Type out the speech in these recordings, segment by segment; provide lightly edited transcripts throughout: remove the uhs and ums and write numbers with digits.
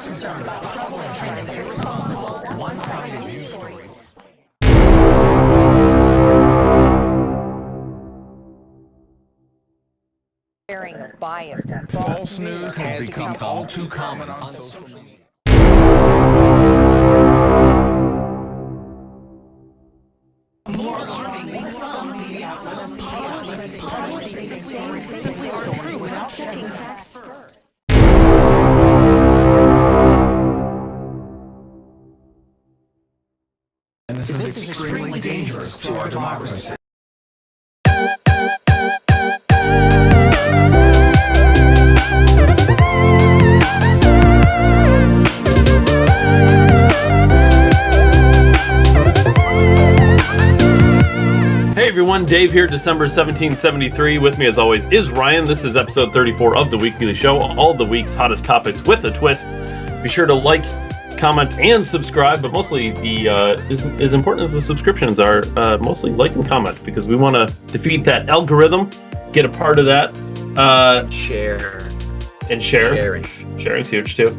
concerned about trouble and trying to be irresponsible, one-sided news stories. Sharing of biased and False news has become all too common on social media. More alarming, some media outlets publish these stories simply aren't true without checking facts first. And this is extremely dangerous to our democracy. Hey everyone, Dave here, December 1773. With me as always is Ryan. This is episode 34 of The Weekly Show, all the week's hottest topics with a twist. Be sure to like, comment, and subscribe, but mostly as important as the subscriptions are, mostly like and comment, because we want to defeat that algorithm, get a part of that. Share. Sharing's huge too.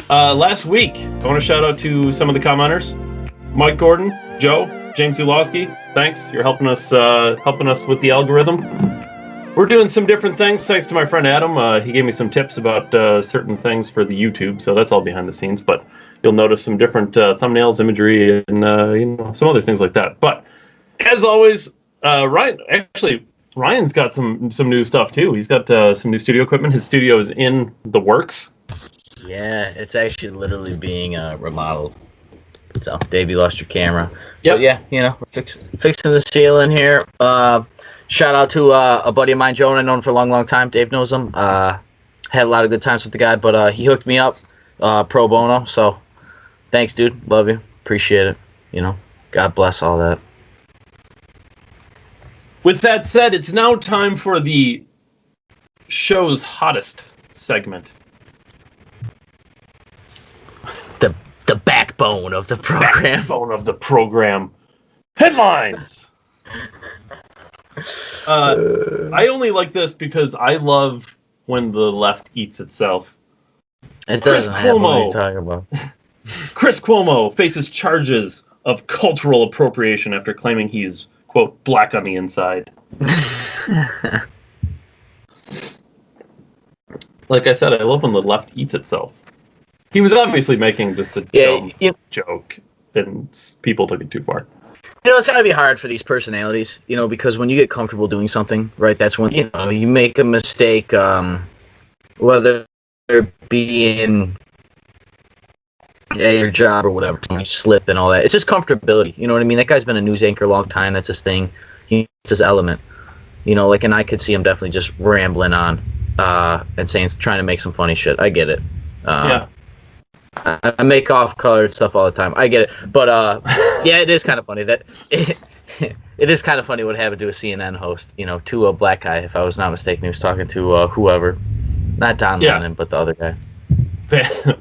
Last week, I want to shout out to some of the commenters. Mike Gordon, Joe, James Zulowski, thanks. You're helping us with the algorithm. We're doing some different things thanks to my friend Adam. He gave me some tips about certain things for the YouTube, so that's all behind the scenes. But you'll notice some different thumbnails, imagery, and some other things like that. But as always, Ryan's got some new stuff too. He's got some new studio equipment. His studio is in the works. Yeah, it's actually literally being remodeled. So, Dave, you lost your camera. Yep. But yeah, we're fixing the ceiling here. Shout out to a buddy of mine, Joe, I've known for a long, long time. Dave knows him. Had a lot of good times with the guy, but he hooked me up pro bono. So, thanks, dude. Love you. Appreciate it. God bless all that. With that said, it's now time for the show's hottest segment. The backbone of the program. Headlines! I only like this because I love when the left eats itself. It doesn't have what you're talking about. Chris Cuomo faces charges of cultural appropriation after claiming he's, quote, black on the inside. Like I said, I love when the left eats itself. He was obviously making just a dumb joke, and people took it too far. It's got to be hard for these personalities, because when you get comfortable doing something, right, that's when, you make a mistake, whether it be in your job or whatever, you slip and all that. It's just comfortability, you know what I mean? That guy's been a news anchor a long time. That's his thing. It's his element. And I could see him definitely just rambling on and trying to make some funny shit. I get it. Yeah. I make off-colored stuff all the time. I get it, but yeah, it is kind of funny that it is kind of funny what happened to a CNN host. To a black guy, if I was not mistaken, he was talking to whoever, not Don Lemon, but the other guy.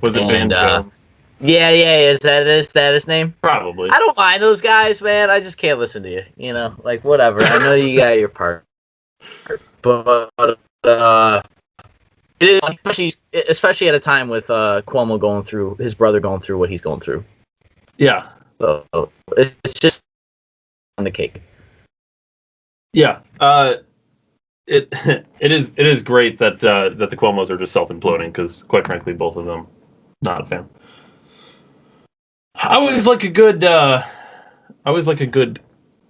Was it Van Jones? Yeah. Is that his name? Probably. I don't mind those guys, man. I just can't listen to you. Whatever. I know you got your part, but it is, especially at a time with Cuomo his brother going through what he's going through. Yeah. So it's just on the cake. Yeah. It is great that the Cuomos are just self-imploding, because quite frankly, both of them, not a fan. I always like a good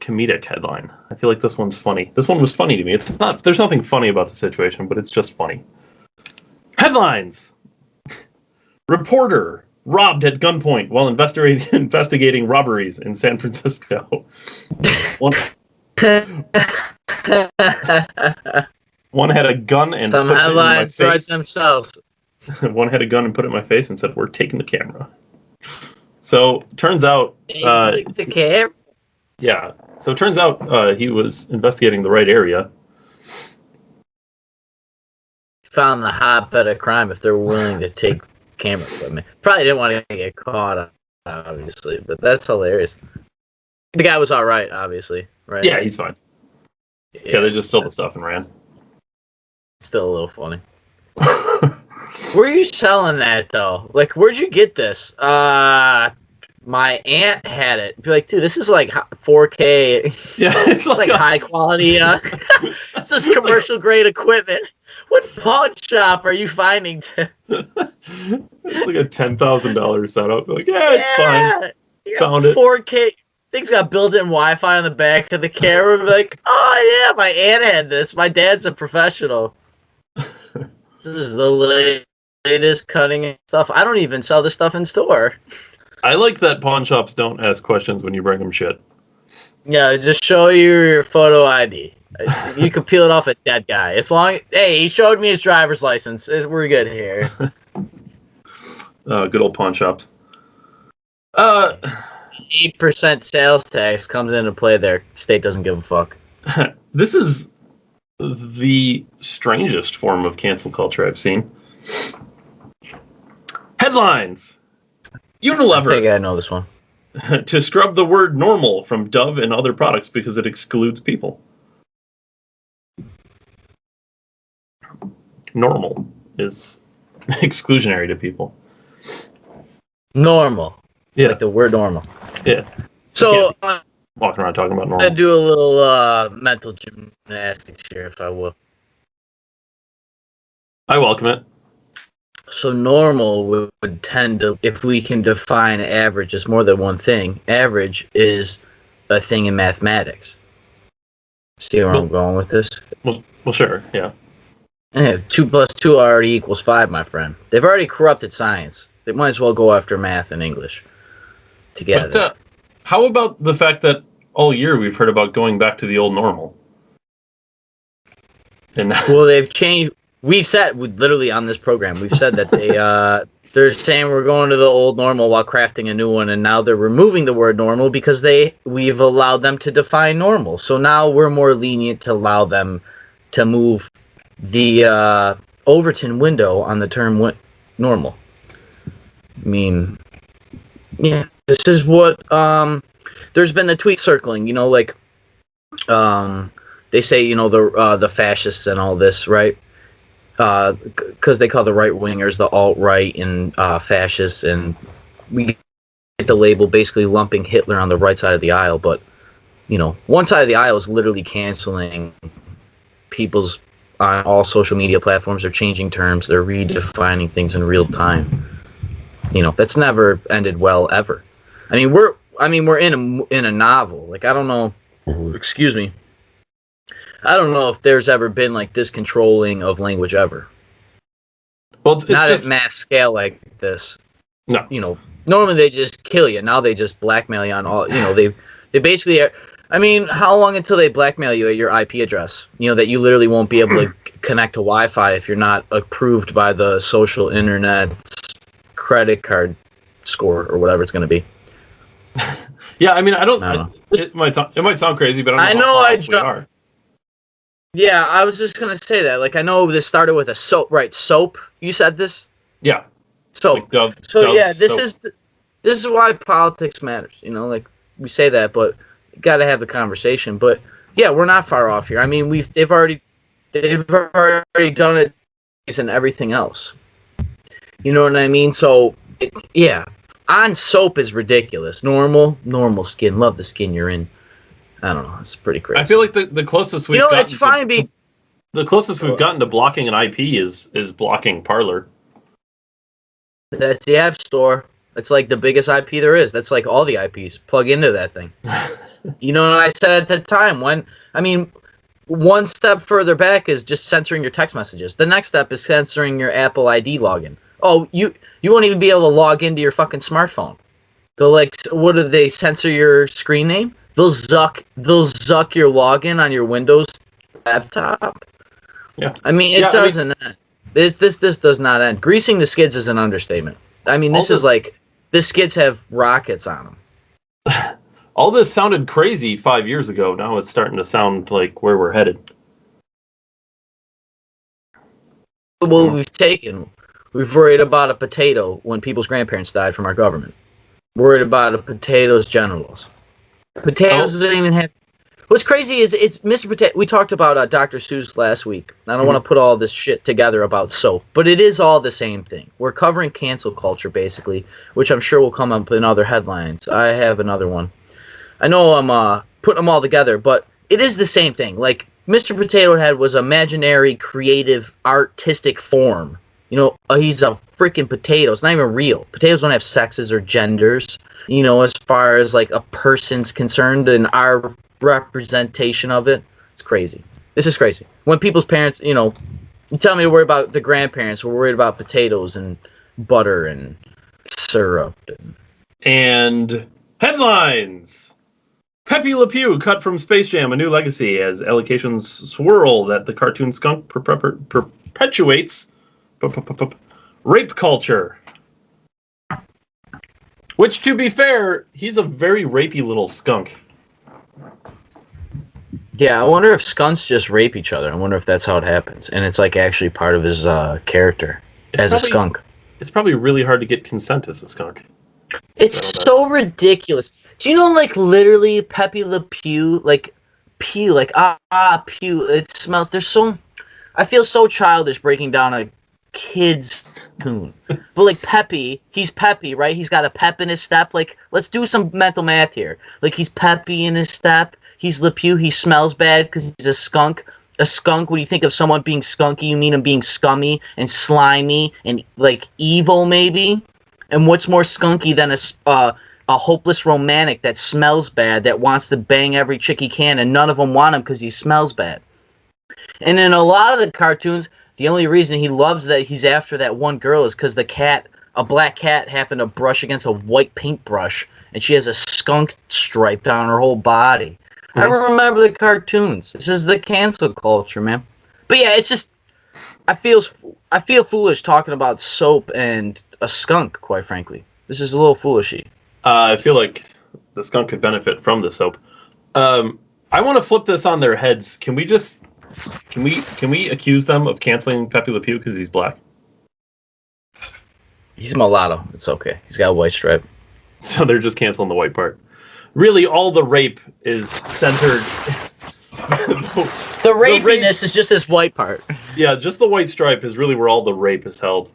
comedic headline. I feel like this one's funny. This one was funny to me. There's nothing funny about the situation, but it's just funny. Headlines! Reporter robbed at gunpoint while investigating robberies in San Francisco. One had a gun and some put it in my headlines write face. themselves. One had a gun and put it in my face and said, "We're taking the camera." So turns out, Take the camera. Yeah. So it turns out he was investigating the right area. Found the hotbed of crime if they're willing to take camera equipment. Probably didn't want to get caught, obviously, but that's hilarious. The guy was all right, obviously, right? Yeah, he's fine. Yeah, they just stole the stuff and ran. Still a little funny. Where are you selling that though? Like, where'd you get this? My aunt had it. Be like, dude, this is like 4K. Yeah, It's like high quality. This is commercial grade equipment. What pawn shop are you finding? It's like a $10,000 setup. Like, yeah, it's fine. Yeah, Found it. 4K. Thing's got built-in Wi-Fi on the back of the camera. Like, oh yeah, my aunt had this. My dad's a professional. This is the latest cutting stuff. I don't even sell this stuff in store. I like that pawn shops don't ask questions when you bring them shit. Yeah, just show you your photo ID. You can peel it off a dead guy. As long, hey, he showed me his driver's license. We're good here. Good old pawn shops. 8% sales tax comes into play there. State doesn't give a fuck. This is the strangest form of cancel culture I've seen. Headlines. Unilever. I think I know this one. To scrub the word normal from Dove and other products because it excludes people. Normal is exclusionary to people. Normal. Yeah. Like the word normal. Yeah. So, Walking around talking about I'm normal. going to do a little mental gymnastics here, if I will. I welcome it. So normal would tend to, if we can define average as more than one thing, average is a thing in mathematics. See where I'm going with this? Well, sure, yeah. 2 plus 2 already equals 5, my friend. They've already corrupted science. They might as well go after math and English together. But how about the fact that all year we've heard about going back to the old normal? And well, they've changed. We've said, literally on this program, we've said that they're saying we're going to the old normal while crafting a new one, and now they're removing the word normal because we've allowed them to define normal. So now we're more lenient to allow them to move the Overton window on the term normal. I mean, yeah, this is what there's been the tweet circling. You know, like they say, you know, the fascists and all this, right? Because they call the right-wingers the alt-right and fascists, and we get the label basically lumping Hitler on the right side of the aisle, but, you know, one side of the aisle is literally canceling people's, on all social media platforms, they're changing terms, they're redefining things in real time. You know, that's never ended well, ever. I mean, we're in a novel. Like, I don't know, excuse me, I don't know if there's ever been like this controlling of language ever. Well, it's not just, at mass scale like this. No. You know, normally they just kill you. Now they just blackmail you on all. You know, they basically. I mean, how long until they blackmail you at your IP address? You know, that you literally won't be able to connect to Wi-Fi if you're not approved by the social internet's credit card score or whatever it's going to be. Yeah, I mean, I don't. know. It might sound crazy, but I don't know how we are. Yeah, I was just gonna say that. Like, I know this started with a soap, right? Soap. You said this. Yeah. Soap. Like Dove, yeah, this soap. is why politics matters. You know, like we say that, but you got to have the conversation. But yeah, we're not far off here. I mean, they've already done it and everything else. You know what I mean? So yeah, on soap is ridiculous. Normal skin. Love the skin you're in. I don't know. It's pretty crazy. I feel like the closest we've gotten. It's fine being. The closest we've gotten to blocking an IP is blocking Parler. That's the App Store. It's like the biggest IP there is. That's like all the IPs. Plug into that thing. You know what I said at the time? One step further back is just censoring your text messages. The next step is censoring your Apple ID login. Oh, you won't even be able to log into your fucking smartphone. They'll what do they censor your screen name? They'll zuck your login on your Windows laptop. Yeah. I mean, it doesn't end. This does not end. Greasing the skids is an understatement. I mean, this is like the skids have rockets on them. All this sounded crazy 5 years ago. Now it's starting to sound like where we're headed. Well, we've worried about a potato when people's grandparents died from our government. Worried about a potato's genitals. Potatoes didn't even have. What's crazy is it's Mr. Potato. We talked about Dr. Seuss last week. I don't want to put all this shit together about soap, but it is all the same thing. We're covering cancel culture, basically, which I'm sure will come up in other headlines. I have another one. I know I'm putting them all together, but it is the same thing. Like, Mr. Potato Head was imaginary, creative, artistic form. You know, he's a freaking potato. It's not even real. Potatoes don't have sexes or genders, you know, as far as, like, a person's concerned, and our representation of it. It's crazy. This is crazy. When people's parents, you know, you tell me to worry about the grandparents, we're worried about potatoes and butter and syrup. And headlines. Pepe Le Pew Cut from Space Jam, A New Legacy, as allegations swirl that the cartoon skunk perpetuates rape culture. Which, to be fair, he's a very rapey little skunk. Yeah, I wonder if skunks just rape each other. I wonder if that's how it happens. And it's like actually part of his character as a skunk. It's probably really hard to get consent as a skunk. It's so ridiculous. Do you know, like, literally Pepe Le Pew, like, pew, like, pew, it smells, I feel so childish breaking down a kid's tune. But, like, Pepe, he's Pepe, right? He's got a pep in his step. Like, let's do some mental math here. Like, he's Pepe in his step. He's Le Pew. He smells bad because he's a skunk. A skunk, when you think of someone being skunky, you mean him being scummy and slimy and, like, evil, maybe? And what's more skunky than a hopeless romantic that smells bad, that wants to bang every chick he can, and none of them want him because he smells bad? And in a lot of the cartoons, the only reason he loves that he's after that one girl is because a black cat, happened to brush against a white paintbrush, and she has a skunk stripe down her whole body. I remember the cartoons. This is the cancel culture, man. But yeah, it's just I feel foolish talking about soap and a skunk, quite frankly. This is a little foolishy. I feel like the skunk could benefit from the soap. I want to flip this on their heads. Can we accuse them of canceling Pepe Le Pew because he's black? He's mulatto. It's okay. He's got a white stripe. So they're just canceling the white part. Really, all the rape is centered. The rapiness is just this white part. Yeah, just the white stripe is really where all the rape is held.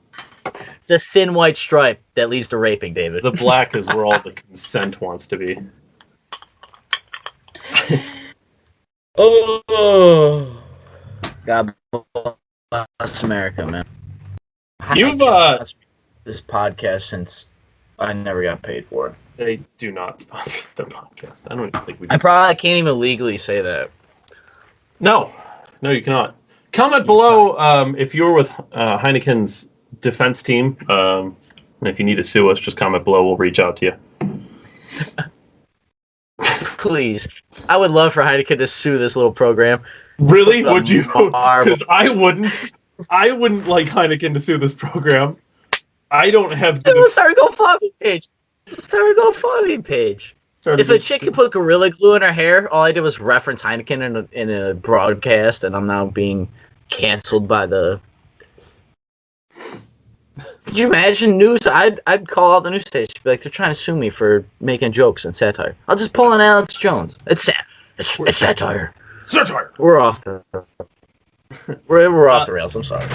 The thin white stripe that leads to raping, David. The black is where all the consent wants to be. Oh, God bless America, man. You've this podcast since I never got paid for it. They do not sponsor the podcast. I don't even think we. I probably can't even legally say that. No, you cannot. Comment below if you're with Heineken's defense team. And if you need to sue us, just comment below. We'll reach out to you. Please. I would love for Heineken to sue this little program. Really? Would you? Because I wouldn't. I wouldn't like Heineken to sue this program. I don't have the... Let's start a GoFundMe page. If a chick could put Gorilla Glue in her hair, all I did was reference Heineken in a broadcast, and I'm now being canceled by the... Could you imagine news? I'd call out the news station, be like, they're trying to sue me for making jokes and satire. I'll just pull on Alex Jones. It's satire. Satire. We're off the rails. I'm sorry.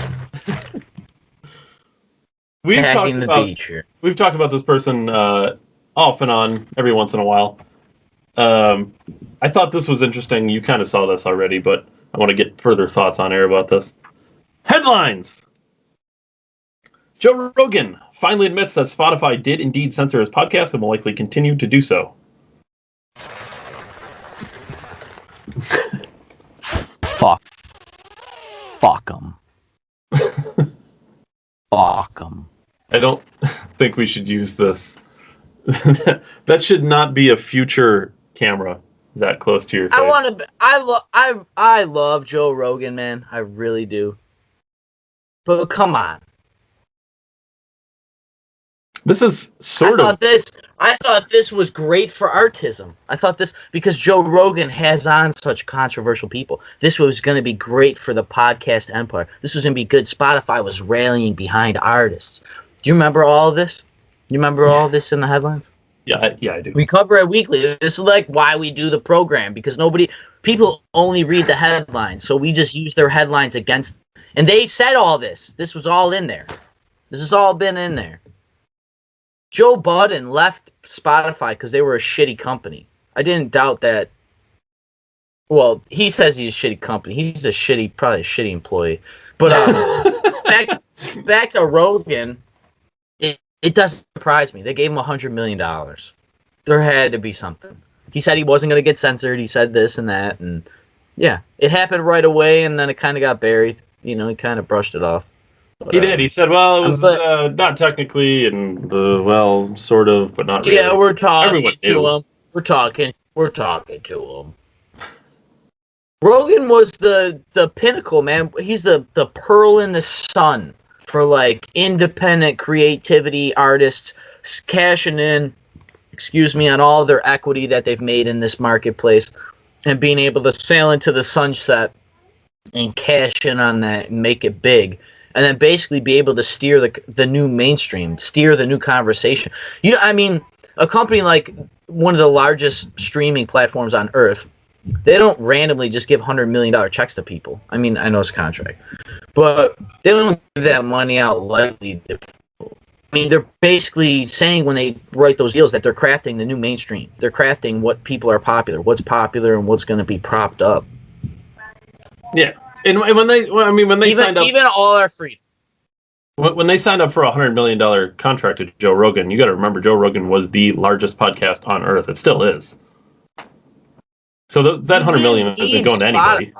We've talked about this person off and on every once in a while. I thought this was interesting. You kind of saw this already, but I want to get further thoughts on air about this. Headlines! Joe Rogan finally admits that Spotify did indeed censor his podcast and will likely continue to do so. Fuck them. Fuck them. I don't think we should use this. That should not be a future camera that close to your face. I love Joe Rogan, man. I really do. But come on. This is I thought this was great for artism. I thought this, because Joe Rogan has on such controversial people, this was going to be great for the podcast empire. This was going to be good. Spotify was rallying behind artists. Do you remember all of this? You remember all of this in the headlines? Yeah, I do. We cover it weekly. This is like why we do the program, because People only read the headlines, so we just use their headlines against them. And they said all this. This was all in there. This has all been in there. Joe Budden left Spotify because they were a shitty company. I didn't doubt that. Well, he says he's a shitty company. He's probably a shitty employee. But back to Rogan, it doesn't surprise me. They gave him $100 million. There had to be something. He said he wasn't going to get censored. He said this and that. And yeah, it happened right away, and then it kind of got buried. He kind of brushed it off. But, he did. He said, well, it was not technically, and well, sort of, but not really. Yeah, we're talking to him. We're talking to him. Rogan was the pinnacle, man. He's the pearl in the sun for like independent creativity artists cashing in, on all their equity that they've made in this marketplace and being able to sail into the sunset and cash in on that and make it big. And then basically be able to steer the new mainstream, steer the new conversation. A company like one of the largest streaming platforms on earth, they don't randomly just give $100 million checks to people. I know it's a contract, but they don't give that money out lightly. They're basically saying when they write those deals that they're crafting the new mainstream. They're crafting what people are popular, what's popular, and what's going to be propped up. Yeah, and when they signed up, even all our freedom. When they signed up for a $100 million contract to Joe Rogan, you got to remember Joe Rogan was the largest podcast on earth. It still is. So that $100 million isn't going to anybody.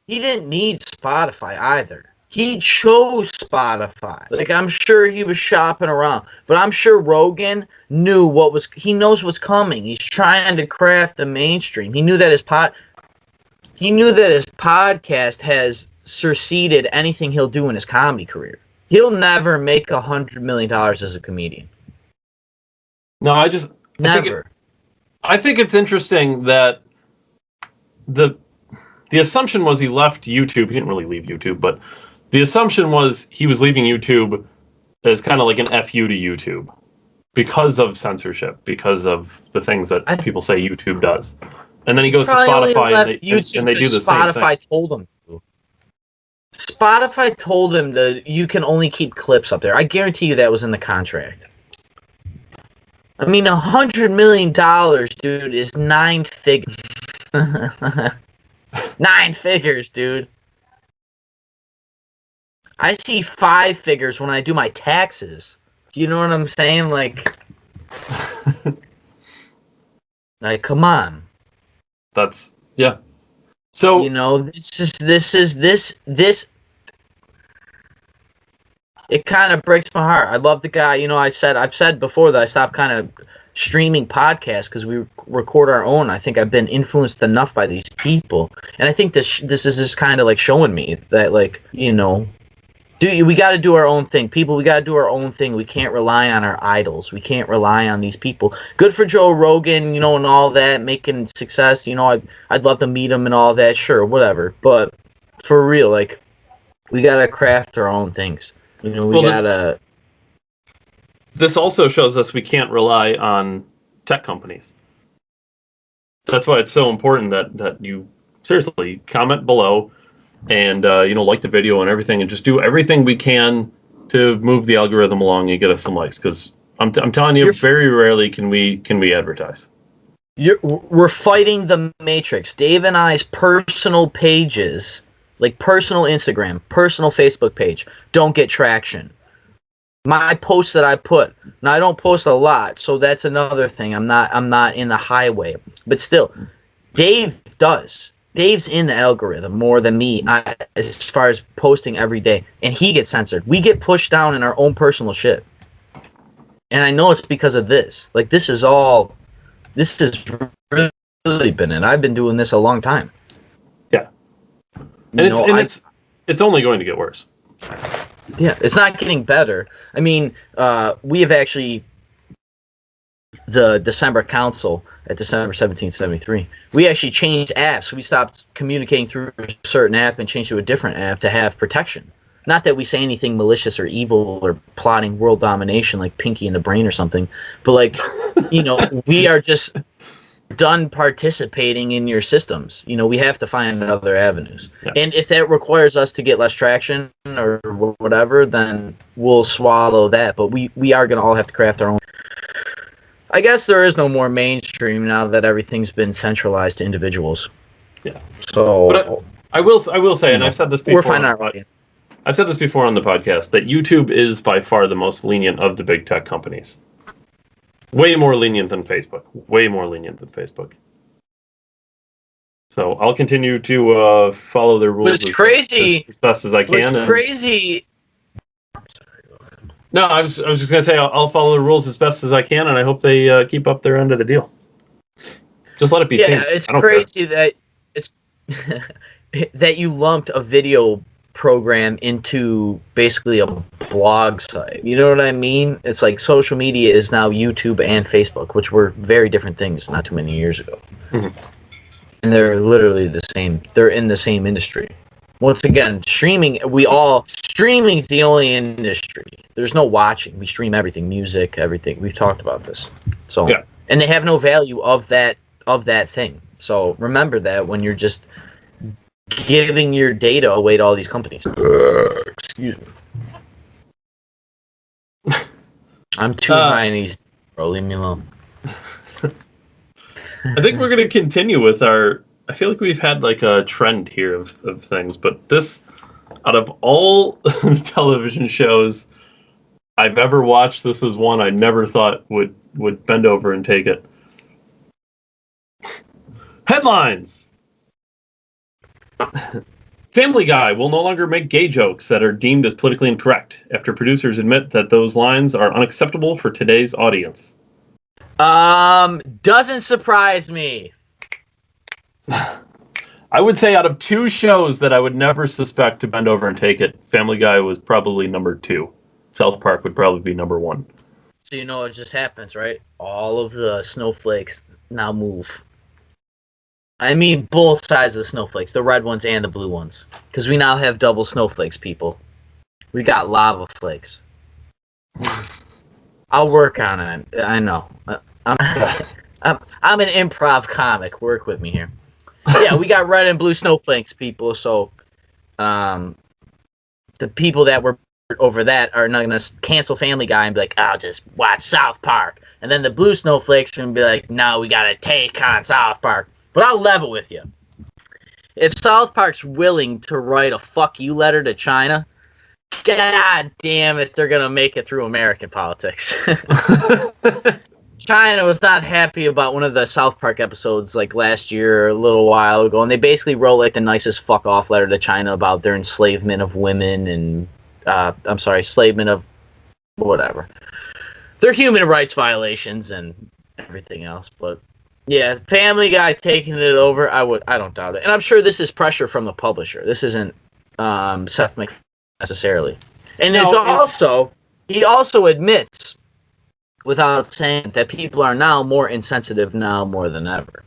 He didn't need Spotify either. He chose Spotify. Like, I'm sure he was shopping around, but I'm sure Rogan knew he knows what's coming. He's trying to craft the mainstream. He knew that his podcast has succeeded anything he'll do in his comedy career. He'll never make $100 million as a comedian. No, never. I think it's interesting that the assumption was he left YouTube. He didn't really leave YouTube, but the assumption was he was leaving YouTube as kind of like an FU to YouTube because of censorship, because of the things that people say YouTube does. And then he goes to Spotify and they do the same thing. Spotify told him to. Spotify told him that you can only keep clips up there. I guarantee you that was in the contract. $100 million, dude, is 9 figures. 9 figures, dude. I see 5 figures when I do my taxes. Do you know what I'm saying? Like, come on. That's, yeah. So, this. It kind of breaks my heart. I love the guy. I've said before that I stopped kind of streaming podcasts because we record our own. I think I've been influenced enough by these people, and I think this is just kind of like showing me that, like, we got to do our own thing. People, we got to do our own thing. We can't rely on our idols. We can't rely on these people. Good for Joe Rogan, and all that, making success. I'd love to meet him and all that. Sure, whatever. But for real, like, we got to craft our own things. This also shows us we can't rely on tech companies. That's why it's so important that you seriously comment below and like the video and everything, and just do everything we can to move the algorithm along and get us some likes. Because I'm telling you, very rarely can we advertise. We're fighting the matrix. Dave and I's personal pages, like personal Instagram, personal Facebook page, don't get traction. My posts that I put, now I don't post a lot, so that's another thing. I'm not in the highway, but still, Dave does. Dave's in the algorithm more than me as far as posting every day, and he gets censored. We get pushed down in our own personal shit, and I know it's because of this. Like, this has really been it. I've been doing this a long time. Yeah, and it's only going to get worse. Yeah, it's not getting better. We have actually, the December Council at December 1773, we actually changed apps. We stopped communicating through a certain app and changed to a different app to have protection. Not that we say anything malicious or evil or plotting world domination like Pinky in the Brain or something, but like, we are just, done participating in your systems. We have to find other avenues. Yeah. And if that requires us to get less traction or whatever, then we'll swallow that. But we are going to all have to craft our own. I guess there is no more mainstream now that everything's been centralized to individuals. Yeah. So, but I will say, and I've said this before. We're finding our audience. I've said this before on the podcast that YouTube is by far the most lenient of the big tech companies. Way more lenient than Facebook. Way more lenient than Facebook. So I'll continue to follow their rules as best as I can. What's crazy. No, I was just gonna say I'll follow the rules as best as I can, and I hope they keep up their end of the deal. Just let it be seen. Yeah, it's crazy that it's that you lumped a video program into basically a blog site. You know what I mean? It's like social media is now YouTube and Facebook, which were very different things not too many years ago. Mm-hmm. And they're literally the same. They're in the same industry. Once again, streaming's the only industry. There's no watching. We stream everything, music, everything. We've talked about this. So, yeah. And they have no value of that thing. So remember that when you're just giving your data away to all these companies. Excuse me. I'm too high in these, bro. Leave me alone. I think we're going to continue with our... I feel like we've had like a trend here of things, but this, out of all television shows I've ever watched, this is one I never thought would bend over and take it. Headlines! Family Guy will no longer make gay jokes that are deemed as politically incorrect after producers admit that those lines are unacceptable for today's audience. Doesn't surprise me. I would say out of two shows that I would never suspect to bend over and take it, Family Guy was probably number 2. South Park would probably be number 1. So you know what just happens, right? All of the snowflakes now move. I mean both sides of the snowflakes, the red ones and the blue ones. Because we now have double snowflakes, people. We got lava flakes. I'll work on it. I know. I'm an improv comic. Work with me here. Yeah, we got red and blue snowflakes, people. So, the people that were over that are not going to cancel Family Guy and be like, I'll just watch South Park. And then the blue snowflakes are going to be like, no, we got to take on South Park. But I'll level with you. If South Park's willing to write a fuck you letter to China, god damn it, they're going to make it through American politics. China was not happy about one of the South Park episodes like last year or a little while ago, and they basically wrote like the nicest fuck off letter to China about their enslavement of women and enslavement of whatever. Their human rights violations and everything else. But yeah, Family Guy taking it over, I don't doubt it. And I'm sure this is pressure from the publisher. This isn't Seth MacFarlane necessarily. And he also admits, without saying, that people are now more insensitive now more than ever.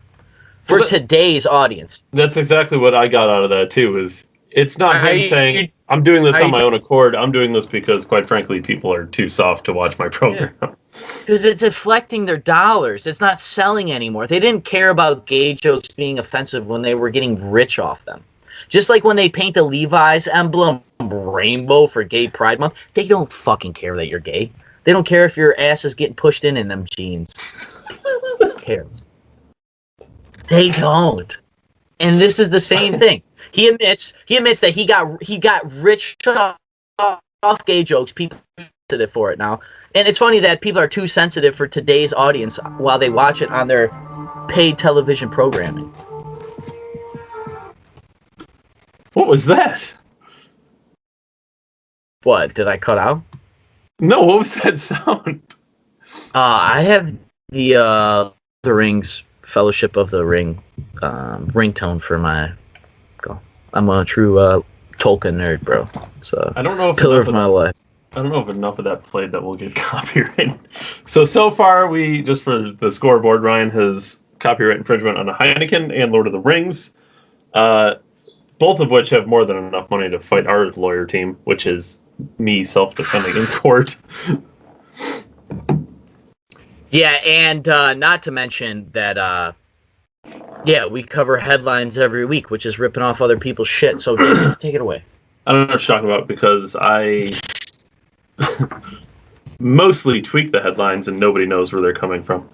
For today's audience. That's exactly what I got out of that, too, is it's not him saying, I'm doing this on my own accord. I'm doing this because, quite frankly, people are too soft to watch my program. Because it's deflecting their dollars. It's not selling anymore. They didn't care about gay jokes being offensive when they were getting rich off them. Just like when they paint the Levi's emblem rainbow for Gay Pride Month, they don't fucking care that you're gay. They don't care if your ass is getting pushed in them jeans. They don't care. They don't. And this is the same thing. He admits that he got rich off gay jokes. People are sensitive for it now. And it's funny that people are too sensitive for today's audience while they watch it on their paid television programming. What was that? What, did I cut out? No, what was that sound? I have the Rings, Fellowship of the Ring ringtone for my... I'm a true Tolkien nerd, bro. It's a pillar of my life. I don't know if enough of that played that will get copyrighted. So far, we, just for the scoreboard, Ryan has copyright infringement on a Heineken and Lord of the Rings, both of which have more than enough money to fight our lawyer team, which is me self-defending in court. Yeah, and not to mention that Yeah, we cover headlines every week, which is ripping off other people's shit. So, Dave, take it away. I don't know what you're talking about because I mostly tweak the headlines and nobody knows where they're coming from.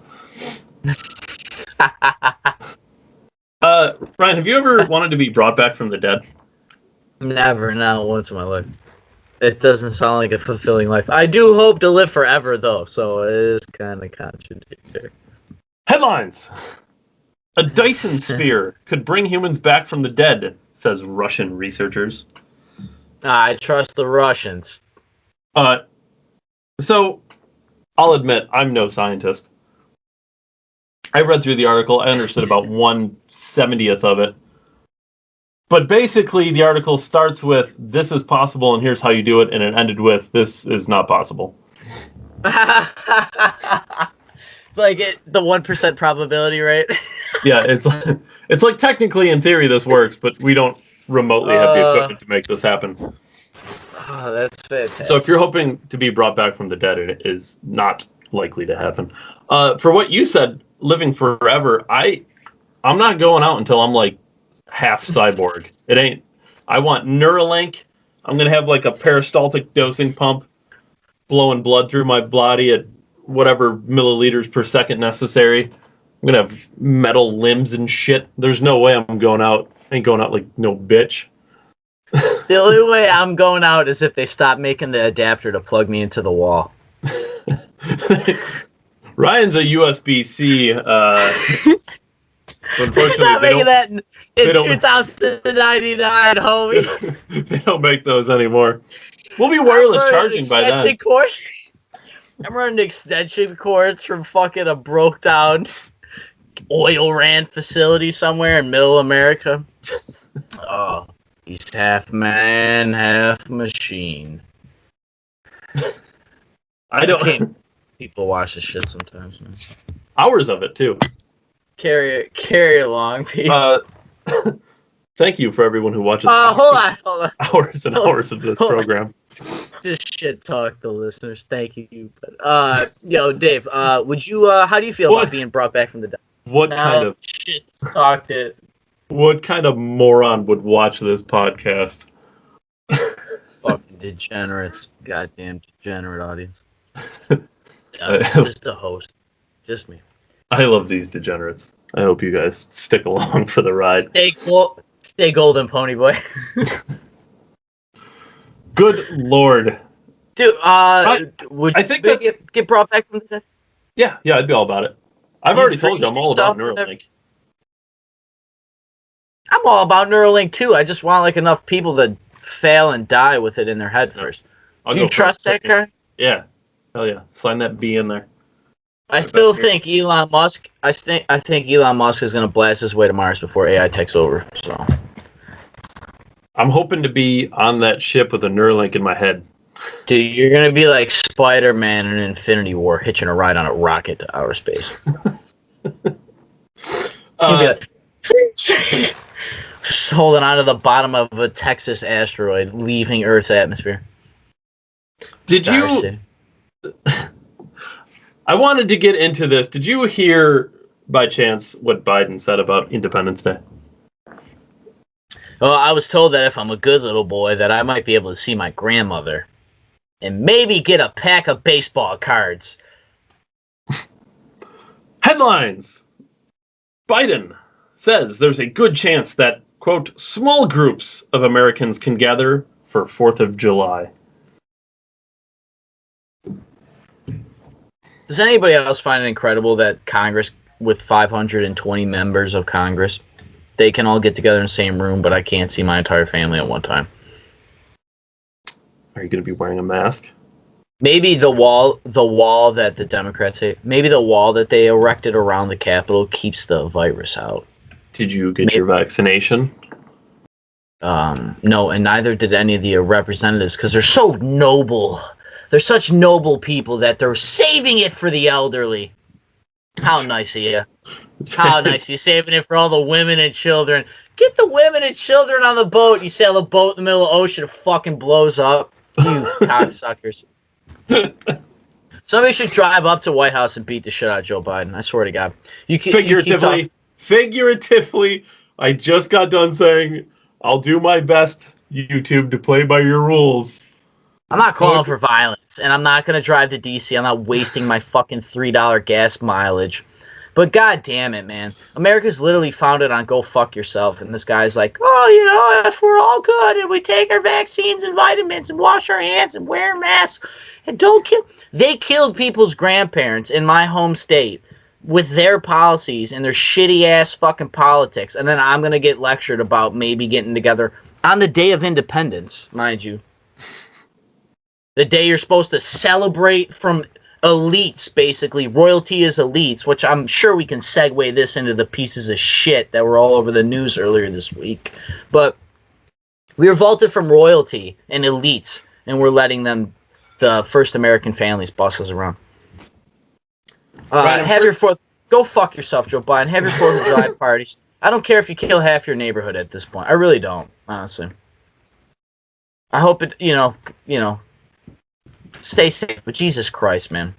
Ryan, have you ever wanted to be brought back from the dead? Never, not once in my life. It doesn't sound like a fulfilling life. I do hope to live forever, though, so it is kind of contradictory. Headlines! A Dyson sphere could bring humans back from the dead, says Russian researchers. I trust the Russians. So, I'll admit, I'm no scientist. I read through the article, I understood about 1/70th of it. But basically, the article starts with, this is possible and here's how you do it, and it ended with, this is not possible. The 1% probability, right? Yeah, it's like technically in theory this works, but we don't remotely have the equipment to make this happen. Oh, that's fantastic. So if you're hoping to be brought back from the dead, it is not likely to happen. For what you said, living forever, I'm not going out until I'm like half cyborg. It ain't. I want Neuralink. I'm gonna have like a peristaltic dosing pump, blowing blood through my body at whatever milliliters per second necessary. I'm gonna have metal limbs and shit. There's no way I'm going out. I ain't going out like no bitch. The only way I'm going out is if they stop making the adapter to plug me into the wall. Ryan's a USB-C. Unfortunately, Stop making that in 2099, homie. They don't make those anymore. We'll be wireless charging by then. I'm running extension cords from fucking a broke down oil ran facility somewhere in middle America. Oh, he's half man, half machine. I don't. People watch this shit sometimes, man. Hours of it too. Carry along, people. Thank you for everyone who watches. Hold on. Hours and hours of this program. Just shit talk the listeners. Thank you. But, Dave, would you? How do you feel about being brought back from the dead? What kind of shit talked it? What kind of moron would watch this podcast? Fucking degenerates, goddamn degenerate audience. Just the host, just me. I love these degenerates. I hope you guys stick along for the ride. Stay golden, pony boy. Good lord, dude. Would I think get brought back from the dead? Yeah, I'd be all about it. I've already told you I'm all about Neuralink. I'm all about Neuralink too. I just want like enough people to fail and die with it in their head first. You trust that guy? Yeah. Hell yeah. Sign that B in there. I still think Elon Musk. I think Elon Musk is going to blast his way to Mars before AI takes over. So, I'm hoping to be on that ship with a Neuralink in my head. Dude, you're going to be like Spider-Man in Infinity War, hitching a ride on a rocket to outer space. Just holding on to the bottom of a Texas asteroid, leaving Earth's atmosphere. I wanted to get into this. Did you hear, by chance, what Biden said about Independence Day? Well, I was told that if I'm a good little boy, that I might be able to see my grandmother and maybe get a pack of baseball cards. Headlines. Biden says there's a good chance that, quote, small groups of Americans can gather for 4th of July. Does anybody else find it incredible that Congress, with 520 members of Congress, they can all get together in the same room, but I can't see my entire family at one time? Are you going to be wearing a mask? Maybe the wall that the Democrats hate, maybe the wall that they erected around the Capitol keeps the virus out. Did you get your vaccination? No, and neither did any of the representatives, because they're so noble. They're such noble people that they're saving it for the elderly. How nice of you. How nice of you, saving it for all the women and children. Get the women and children on the boat. You sail a boat in the middle of the ocean, it fucking blows up. You cocksuckers. Somebody should drive up to White House and beat the shit out of Joe Biden. I swear to God. Figuratively Figuratively, I just got done saying, I'll do my best, YouTube, to play by your rules. I'm not calling for violence, and I'm not going to drive to DC. I'm not wasting my fucking $3 gas mileage. But god damn it, man. America's literally founded on go fuck yourself. And this guy's like, oh, you know, if we're all good and we take our vaccines and vitamins and wash our hands and wear masks and don't kill. They killed people's grandparents in my home state with their policies and their shitty ass fucking politics. And then I'm going to get lectured about maybe getting together on the day of independence, mind you. The day you're supposed to celebrate from elites, basically. Royalty is elites, which I'm sure we can segue this into the pieces of shit that were all over the news earlier this week. But we revolted from royalty and elites, and we're letting them, the first American families, boss us around. Have your go fuck yourself, Joe Biden. Have your 4th of July parties. I don't care if you kill half your neighborhood at this point. I really don't, honestly. I hope it, you know, stay safe, but Jesus Christ, man.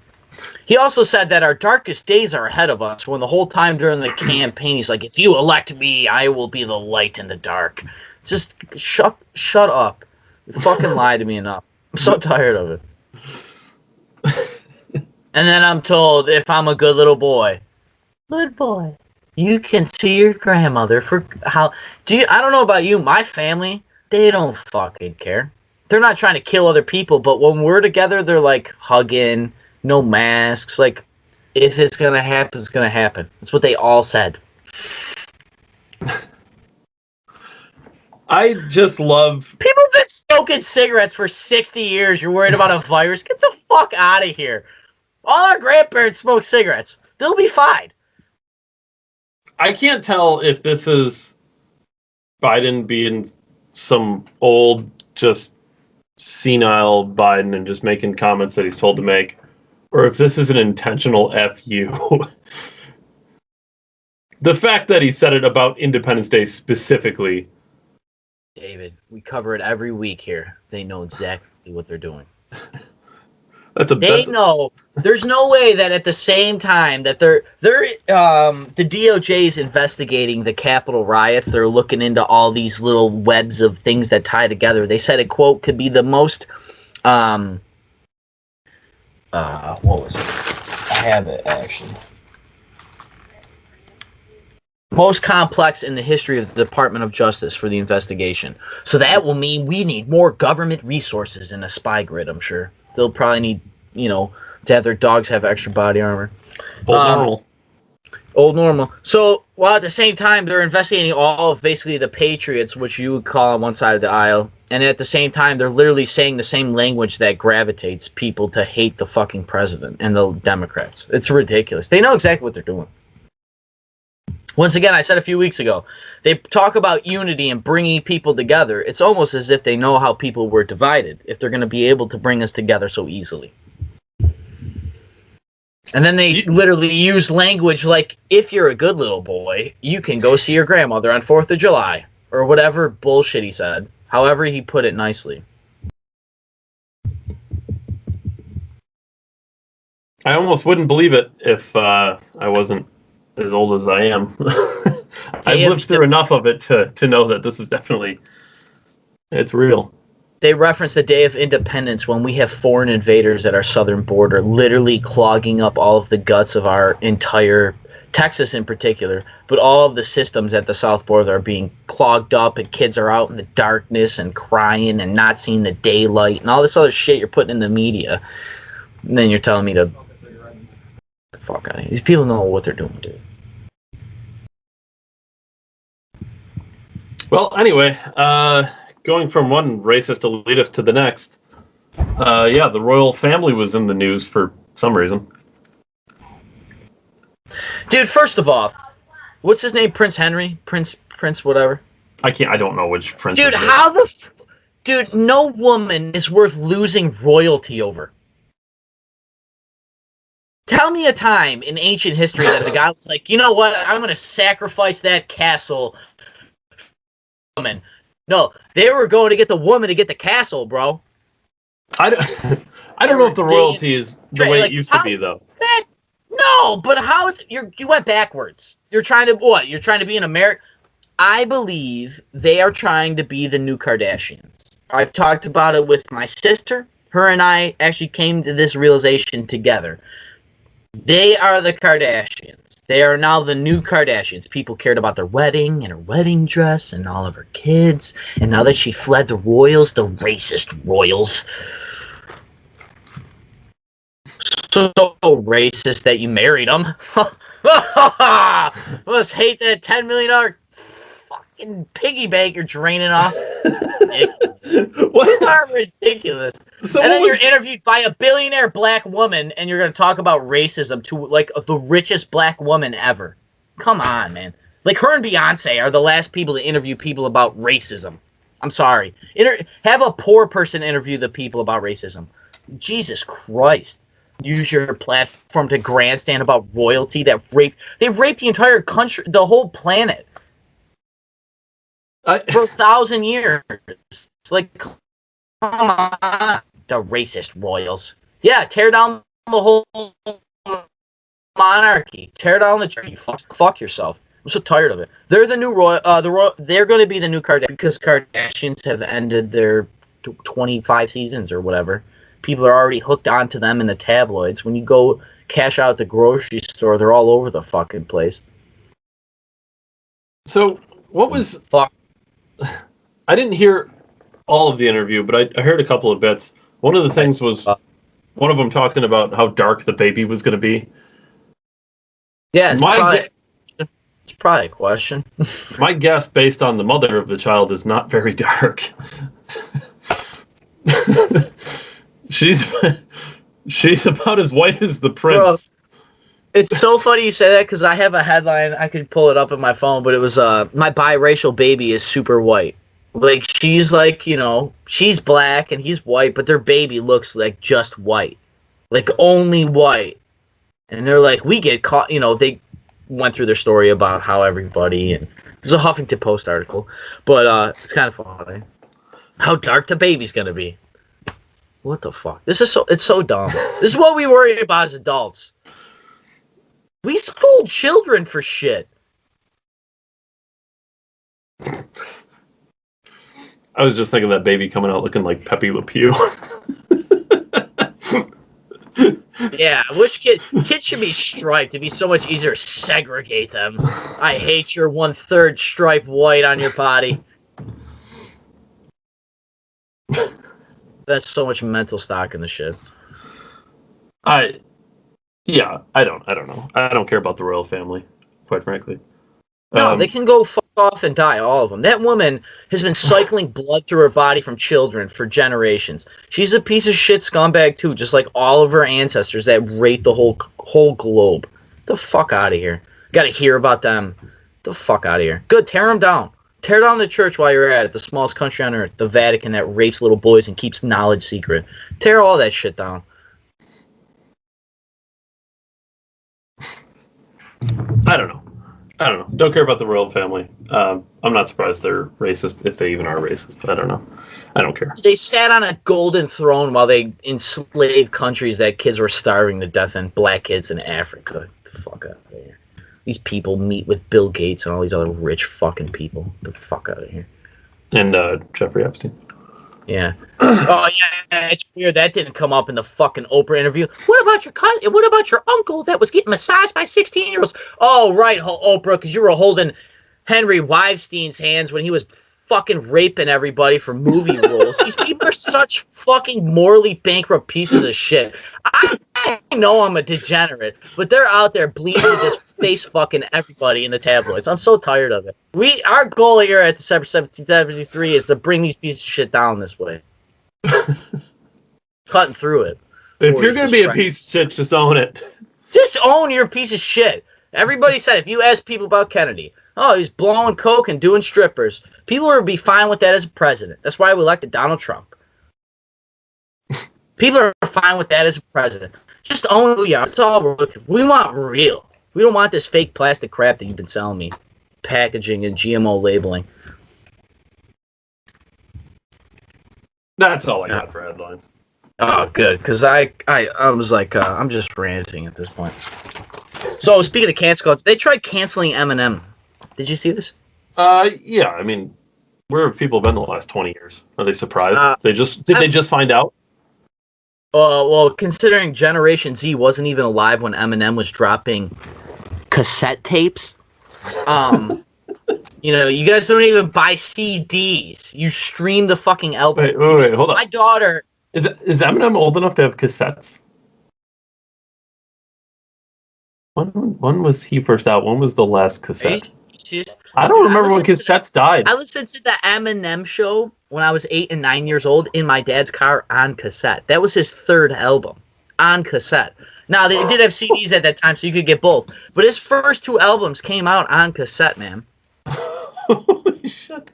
He also said that our darkest days are ahead of us, when the whole time during the campaign, he's like, if you elect me, I will be the light in the dark. Just shut up. You fucking lie to me enough. I'm so tired of it. And then I'm told if I'm a good little boy, you can see your grandmother for how... I don't know about you, my family, they don't fucking care. They're not trying to kill other people, but when we're together, they're like hugging, no masks. Like, if it's going to happen, it's going to happen. That's what they all said. I just love... People have been smoking cigarettes for 60 years. You're worried about a virus? Get the fuck out of here. All our grandparents smoke cigarettes. They'll be fine. I can't tell if this is Biden being some old, just senile Biden and just making comments that he's told to make, or if this is an intentional FU. The fact that he said it about Independence Day specifically. David, we cover it every week here. They know exactly what they're doing. They know. There's no way that at the same time that the DOJ is investigating the Capitol riots, they're looking into all these little webs of things that tie together. They said it, quote, could be the most what was it? I have it actually. Most complex in the history of the Department of Justice for the investigation. So that will mean we need more government resources in a spy grid, I'm sure. They'll probably need, to have their dogs have extra body armor. Old normal. So, while at the same time, they're investigating all of basically the patriots, which you would call on one side of the aisle, and at the same time, they're literally saying the same language that gravitates people to hate the fucking president and the Democrats. It's ridiculous. They know exactly what they're doing. Once again, I said a few weeks ago, they talk about unity and bringing people together. It's almost as if they know how people were divided, if they're going to be able to bring us together so easily. And then they literally use language like, if you're a good little boy, you can go see your grandmother on 4th of July, or whatever bullshit he said, however he put it nicely. I almost wouldn't believe it if I wasn't as old as I am. I've lived through enough of it to know that this is definitely, it's real. They reference the Day of Independence when we have foreign invaders at our southern border, literally clogging up all of the guts of our entire, Texas in particular, but all of the systems at the south border are being clogged up, and kids are out in the darkness and crying and not seeing the daylight and all this other shit you're putting in the media. And then you're telling me to fuck out of here. These people know what they're doing, dude. Well, anyway, going from one racist elitist to the next, the royal family was in the news for some reason. Dude, first of all, what's his name? Prince Henry? Prince whatever? I don't know which prince. Dude, dude, no woman is worth losing royalty over. Tell me a time in ancient history that the guy was like, you know what, I'm going to sacrifice that castle. Woman. No, they were going to get the woman to get the castle, bro. I don't know if the royalty is the way it used to be, though. No, No, but how is you went backwards? You're trying to what? You're trying to be an American. I believe they are trying to be the new Kardashians. I've talked about it with my sister. Her and I actually came to this realization together. They are the Kardashians. They are now the new Kardashians. People cared about their wedding and her wedding dress and all of her kids. And now that she fled the royals, the racist royals. So racist that you married them. Must hate that $10 million fucking piggy bank you're draining off. What are ridiculous? And then you're interviewed by a billionaire black woman, and you're going to talk about racism to like the richest black woman ever. Come on, man. Like her and Beyonce are the last people to interview people about racism. I'm sorry. Have a poor person interview the people about racism. Jesus Christ. Use your platform to grandstand about royalty that they raped the entire country, the whole planet. For 1,000 years. Like, come on. The racist royals. Yeah, tear down the whole monarchy. Tear down the tree. Fuck yourself. I'm so tired of it. They're the new they're going to be the new Kardashians because Kardashians have ended their 25 seasons or whatever. People are already hooked onto them in the tabloids. When you go cash out at the grocery store, they're all over the fucking place. So, what was... Fuck. I didn't hear all of the interview, but I heard a couple of bits. One of the things was one of them talking about how dark the baby was going to be. Yeah, it's probably a question. My guess, based on the mother of the child, is not very dark. She's about as white as the prince. Bro, it's so funny you say that because I have a headline. I could pull it up on my phone, but it was my biracial baby is super white. Like she's like, she's black and he's white, but their baby looks like just white, like only white. And they're like, we get caught. They went through their story about how everybody, and there's a Huffington Post article, but it's kind of funny how dark the baby's gonna be. What the fuck? It's so dumb. This is what we worry about as adults. We school children for shit. I was just thinking that baby coming out looking like Pepe Le Pew. Yeah, I wish kids should be striped. It'd be so much easier to segregate them. I hate your 1/3 stripe white on your body. That's so much mental stock in the shit. I don't know. I don't care about the royal family, quite frankly. No, they can go fuck off and die, all of them. That woman has been cycling blood through her body from children for generations. She's a piece of shit scumbag too, just like all of her ancestors that raped the whole globe. Get the fuck out of here. Got to hear about them. Get the fuck out of here. Good, tear them down. Tear down the church while you're at it, the smallest country on earth, the Vatican that rapes little boys and keeps knowledge secret. Tear all that shit down. I don't know. Don't care about the royal family. I'm not surprised they're racist, if they even are racist. I don't know. I don't care. They sat on a golden throne while they enslaved countries that kids were starving to death in, black kids in Africa. Get the fuck out of here. These people meet with Bill Gates and all these other rich fucking people. Get the fuck out of here. And Jeffrey Epstein. Yeah. Oh yeah, it's weird that didn't come up in the fucking Oprah interview. What about your cousin? What about your uncle that was getting massaged by 16-year-olds? Oh right, Oprah, because you were holding Henry Weinstein's hands when he was fucking raping everybody for movie roles. These people are such fucking morally bankrupt pieces of shit. I know I'm a degenerate, but they're out there bleeding to just face fucking everybody in the tabloids. I'm so tired of it. Our goal here at the 1773 is to bring these pieces of shit down this way. Cutting through it. If you're going to be a piece of shit, just own it. Just own your piece of shit. Everybody said if you ask people about Kennedy, oh, he's blowing coke and doing strippers, people would be fine with that as a president. That's why we elected Donald Trump. People are fine with that as a president. Just own who you are. That's all we're looking for. We want real. We don't want this fake plastic crap that you've been selling me. Packaging and GMO labeling. That's all I got for headlines. Oh, good. Because I was like, I'm just ranting at this point. So speaking of cancel culture, they tried canceling Eminem. Did you see this? Yeah. I mean, where have people been the last 20 years? Are they surprised? Uh, Did they just find out? Well, considering Generation Z wasn't even alive when Eminem was dropping cassette tapes, you guys don't even buy CDs. You stream the fucking album. Wait, hold on. My daughter is Eminem old enough to have cassettes? When was he first out? When was the last cassette? I don't remember when cassettes died. I listened to the Eminem show when I was 8 and 9 years old in my dad's car on cassette. That was his third album on cassette. Now, they did have CDs at that time, so you could get both. But his first 2 albums came out on cassette, man. Holy shit.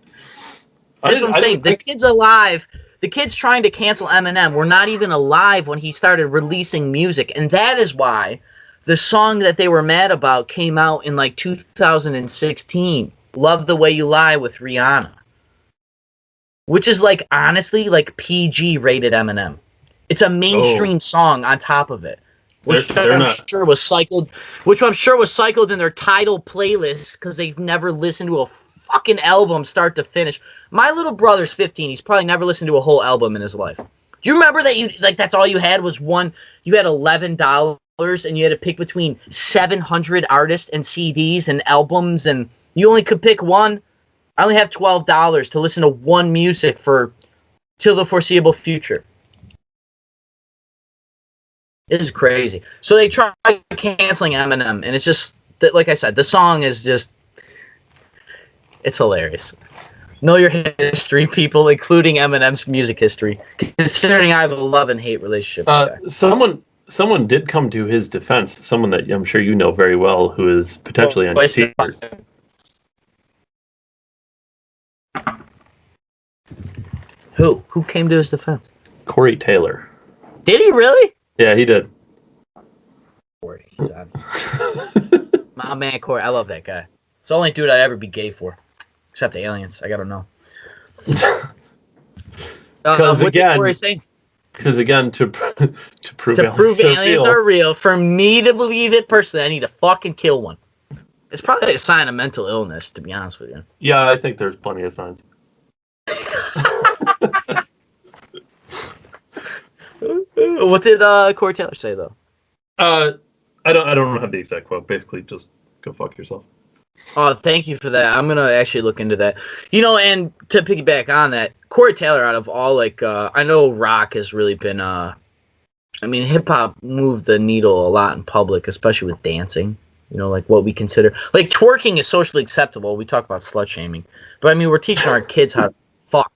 That's what I'm saying. The kid's alive. The kids trying to cancel Eminem were not even alive when he started releasing music. And that is why the song that they were mad about came out in like 2016. Love the Way You Lie with Rihanna. Which is like, honestly, like PG rated Eminem. It's a mainstream song on top of it. Which I'm sure was cycled in their Tidal playlist because they've never listened to a fucking album start to finish. My little brother's 15. He's probably never listened to a whole album in his life. Do you remember that that's all you had was one? You had $11 and you had to pick between 700 artists and CDs and albums, and you only could pick one. I only have $12 to listen to one music till the foreseeable future. This is crazy. So they tried canceling Eminem, and it's just, like I said, the song is just, it's hilarious. Know your history, people, including Eminem's music history, considering I have a love and hate relationship with that. Someone did come to his defense, someone that I'm sure you know very well, who is potentially on TV. Who came to his defense? Corey Taylor. Did he really? Yeah, he did. Corey. My man Corey. I love that guy. It's the only dude I'd ever be gay for. Except the aliens. I gotta know. Because what did Corey say? Because again, to prove aliens are real, for me to believe it personally, I need to fucking kill one. It's probably a sign of mental illness, to be honest with you. Yeah, I think there's plenty of signs. What did Corey Taylor say though? I don't have the exact quote. Basically, just go fuck yourself. Oh, thank you for that. I'm gonna actually look into that. And to piggyback on that, Corey Taylor, out of all, I know rock has really been, hip hop moved the needle a lot in public, especially with dancing. What we consider, twerking is socially acceptable. We talk about slut shaming, but we're teaching our kids how to fuck.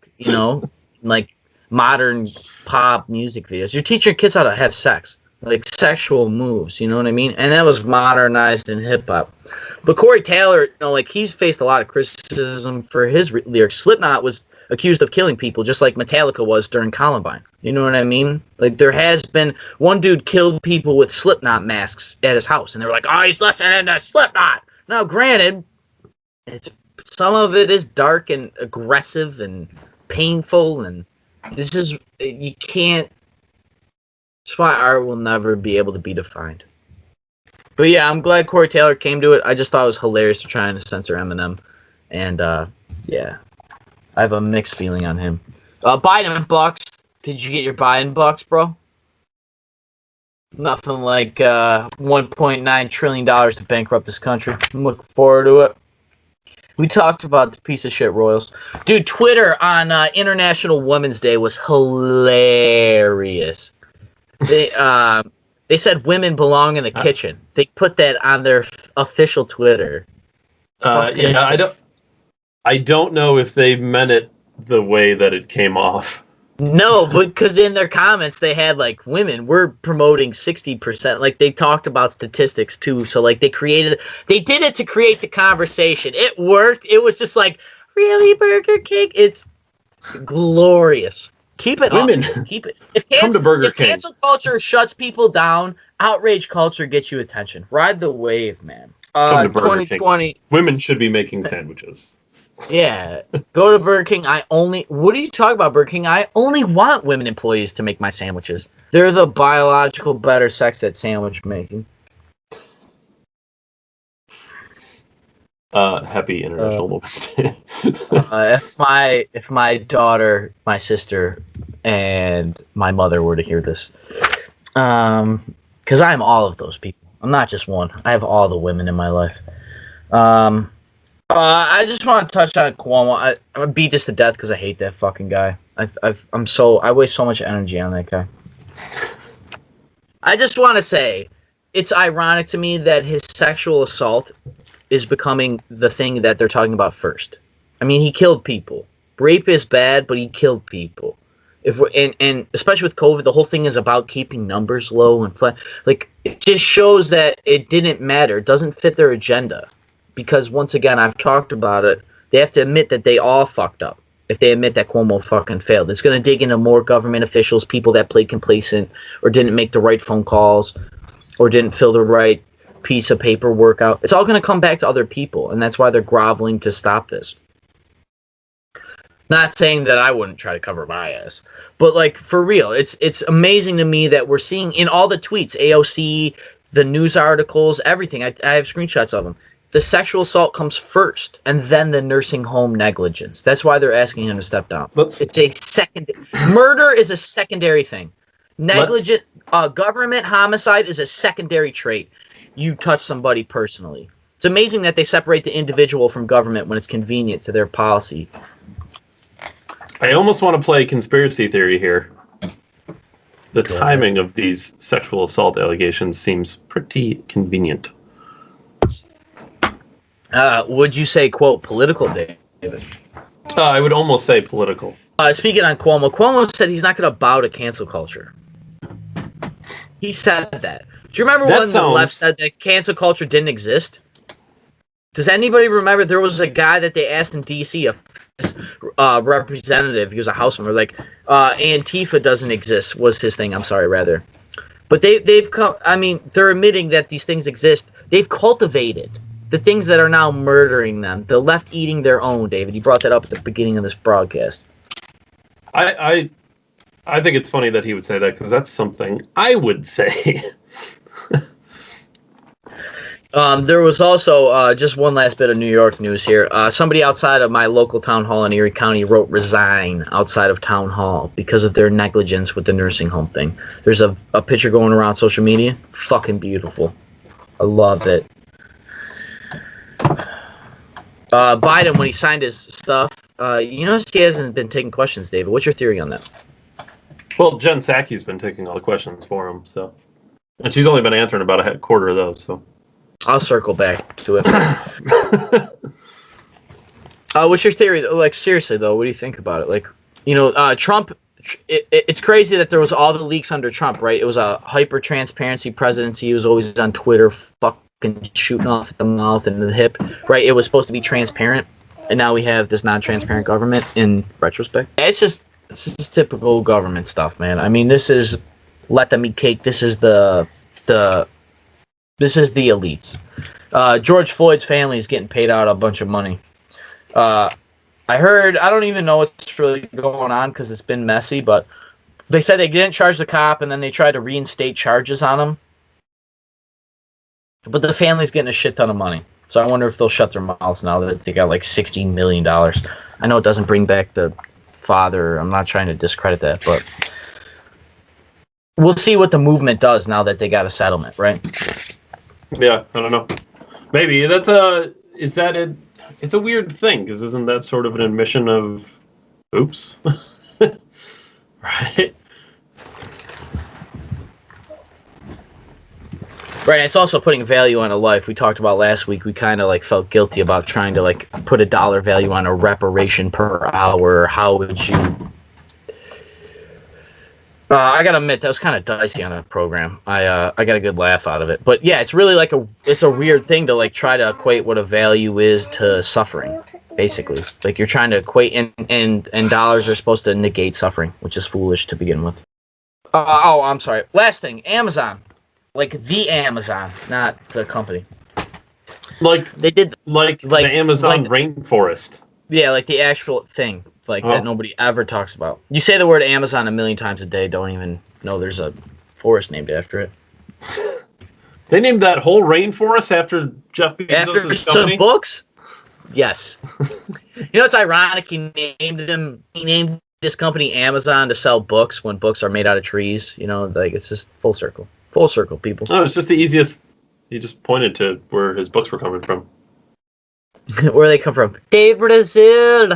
Modern pop music videos. You're teaching your kids how to have sex, sexual moves. You know what I mean? And that was modernized in hip hop. But Corey Taylor, he's faced a lot of criticism for his lyrics. Slipknot was accused of killing people, just like Metallica was during Columbine. You know what I mean? There has been one dude killed people with Slipknot masks at his house, and they were like, "Oh, he's listening to Slipknot." Now, granted, some of it is dark and aggressive and painful, and you can't. That's why art will never be able to be defined. But yeah, I'm glad Corey Taylor came to it. I just thought it was hilarious trying to censor Eminem. And yeah, I have a mixed feeling on him. Biden bucks. Did you get your Biden bucks, bro? Nothing like $1.9 trillion to bankrupt this country. I'm looking forward to it. We talked about the piece of shit Royals. Dude, Twitter on International Women's Day was hilarious. They said women belong in the kitchen. They put that on their official Twitter. Yeah, I don't know if they meant it the way that it came off. No, because in their comments they had women. We're promoting 60%. They talked about statistics too. So they did it to create the conversation. It worked. It was just really, Burger King. It's glorious. Keep it women up. Keep it. Come to Burger King. Cancel culture shuts people down, outrage culture gets you attention. Ride the wave, man. Come to Burger 2020. King. Women should be making sandwiches. Yeah. Go to Burger King. What are you talking about, Burger King? I only want women employees to make my sandwiches. They're the biological better sex at sandwich making. Happy International Women's Day. If my daughter, my sister, and my mother were to hear this, because I'm all of those people. I'm not just one. I have all the women in my life. I just want to touch on Cuomo. I'm gonna beat this to death because I hate that fucking guy. I waste so much energy on that guy. I just want to say, it's ironic to me that his sexual assault is becoming the thing that they're talking about first. I mean, he killed people. Rape is bad, but he killed people. And especially with COVID, the whole thing is about keeping numbers low and flat. Like, it just shows that it didn't matter. It doesn't fit their agenda. Because once again, I've talked about it. They have to admit that they all fucked up. If they admit that Cuomo fucking failed, it's going to dig into more government officials, people that played complacent or didn't make the right phone calls or didn't fill the right piece of paperwork out. It's all going to come back to other people, and that's why they're groveling to stop this. Not saying that I wouldn't try to cover my ass, but like, for real, it's amazing to me that we're seeing in all the tweets, AOC, the news articles, everything. I have screenshots of them. The sexual assault comes first, and then the nursing home negligence. That's why they're asking him to step down. It's a second. Murder is a secondary thing. Negligent government homicide is a secondary trait. You touch somebody personally. It's amazing that they separate the individual from government when it's convenient to their policy. I almost want to play conspiracy theory here. The timing of these sexual assault allegations seems pretty convenient. Would you say, quote, political, David? I would almost say political. Speaking on Cuomo said he's not going to bow to cancel culture. He said that. Do you remember when the left said that cancel culture didn't exist? Does anybody remember there was a guy that they asked in D.C., a representative, he was a house member, like, Antifa doesn't exist, was his thing, I'm sorry, rather. But they've come, I mean, they're admitting that these things exist. They've cultivated the things that are now murdering them. The left eating their own, David. You brought that up at the beginning of this broadcast. I think it's funny that he would say that, because that's something I would say. There was also just one last bit of New York news here. Somebody outside of my local town hall in Erie County wrote resign outside of town hall because of their negligence with the nursing home thing. There's a picture going around social media. Fucking beautiful. I love it. Biden, when he signed his stuff, you notice he hasn't been taking questions, David. What's your theory on that? Well, Jen Psaki's been taking all the questions for him, so, and she's only been answering about a quarter of those. So I'll circle back to it. What's your theory? Like, seriously though, what do you think about it? Like, you know, Trump. It's crazy that there was all the leaks under Trump, right? It was a hyper transparency presidency. He was always on Twitter, fucking shooting off at the mouth and the hip, right? It was supposed to be transparent, and now we have this non-transparent government. In retrospect, it's just typical government stuff, man. I mean, this is let them eat cake. This is the elites. George Floyd's family is getting paid out a bunch of money. I heard, I don't even know what's really going on because it's been messy, but they said they didn't charge the cop, and then they tried to reinstate charges on him. But the family's getting a shit ton of money. So I wonder if they'll shut their mouths now that they got like $16 million. I know it doesn't bring back the father. I'm not trying to discredit that, but we'll see what the movement does now that they got a settlement, right? Yeah, I don't know. Maybe it's a weird thing, because isn't that sort of an admission of oops? Right? Right, it's also putting value on a life. We talked about last week, we kind of like felt guilty about trying to like put a dollar value on a reparation per hour. How would you... I gotta admit, that was kind of dicey on that program. I got a good laugh out of it. But yeah, it's really like it's a weird thing to like try to equate what a value is to suffering, basically. Like you're trying to equate, and dollars are supposed to negate suffering, which is foolish to begin with. I'm sorry. Last thing, Amazon. Like the Amazon, not the company. Like they did like the Amazon rainforest. Yeah, like the actual thing, like that nobody ever talks about. You say the word Amazon a million times a day, don't even know there's a forest named after it. They named that whole rainforest after Jeff Bezos' company? Some books? Yes. You know, it's ironic. He named this company Amazon to sell books when books are made out of trees. You know, like it's just full circle. Full circle, people. No, it's just the easiest. He just pointed to where his books were coming from. Where they come from? De Brazil.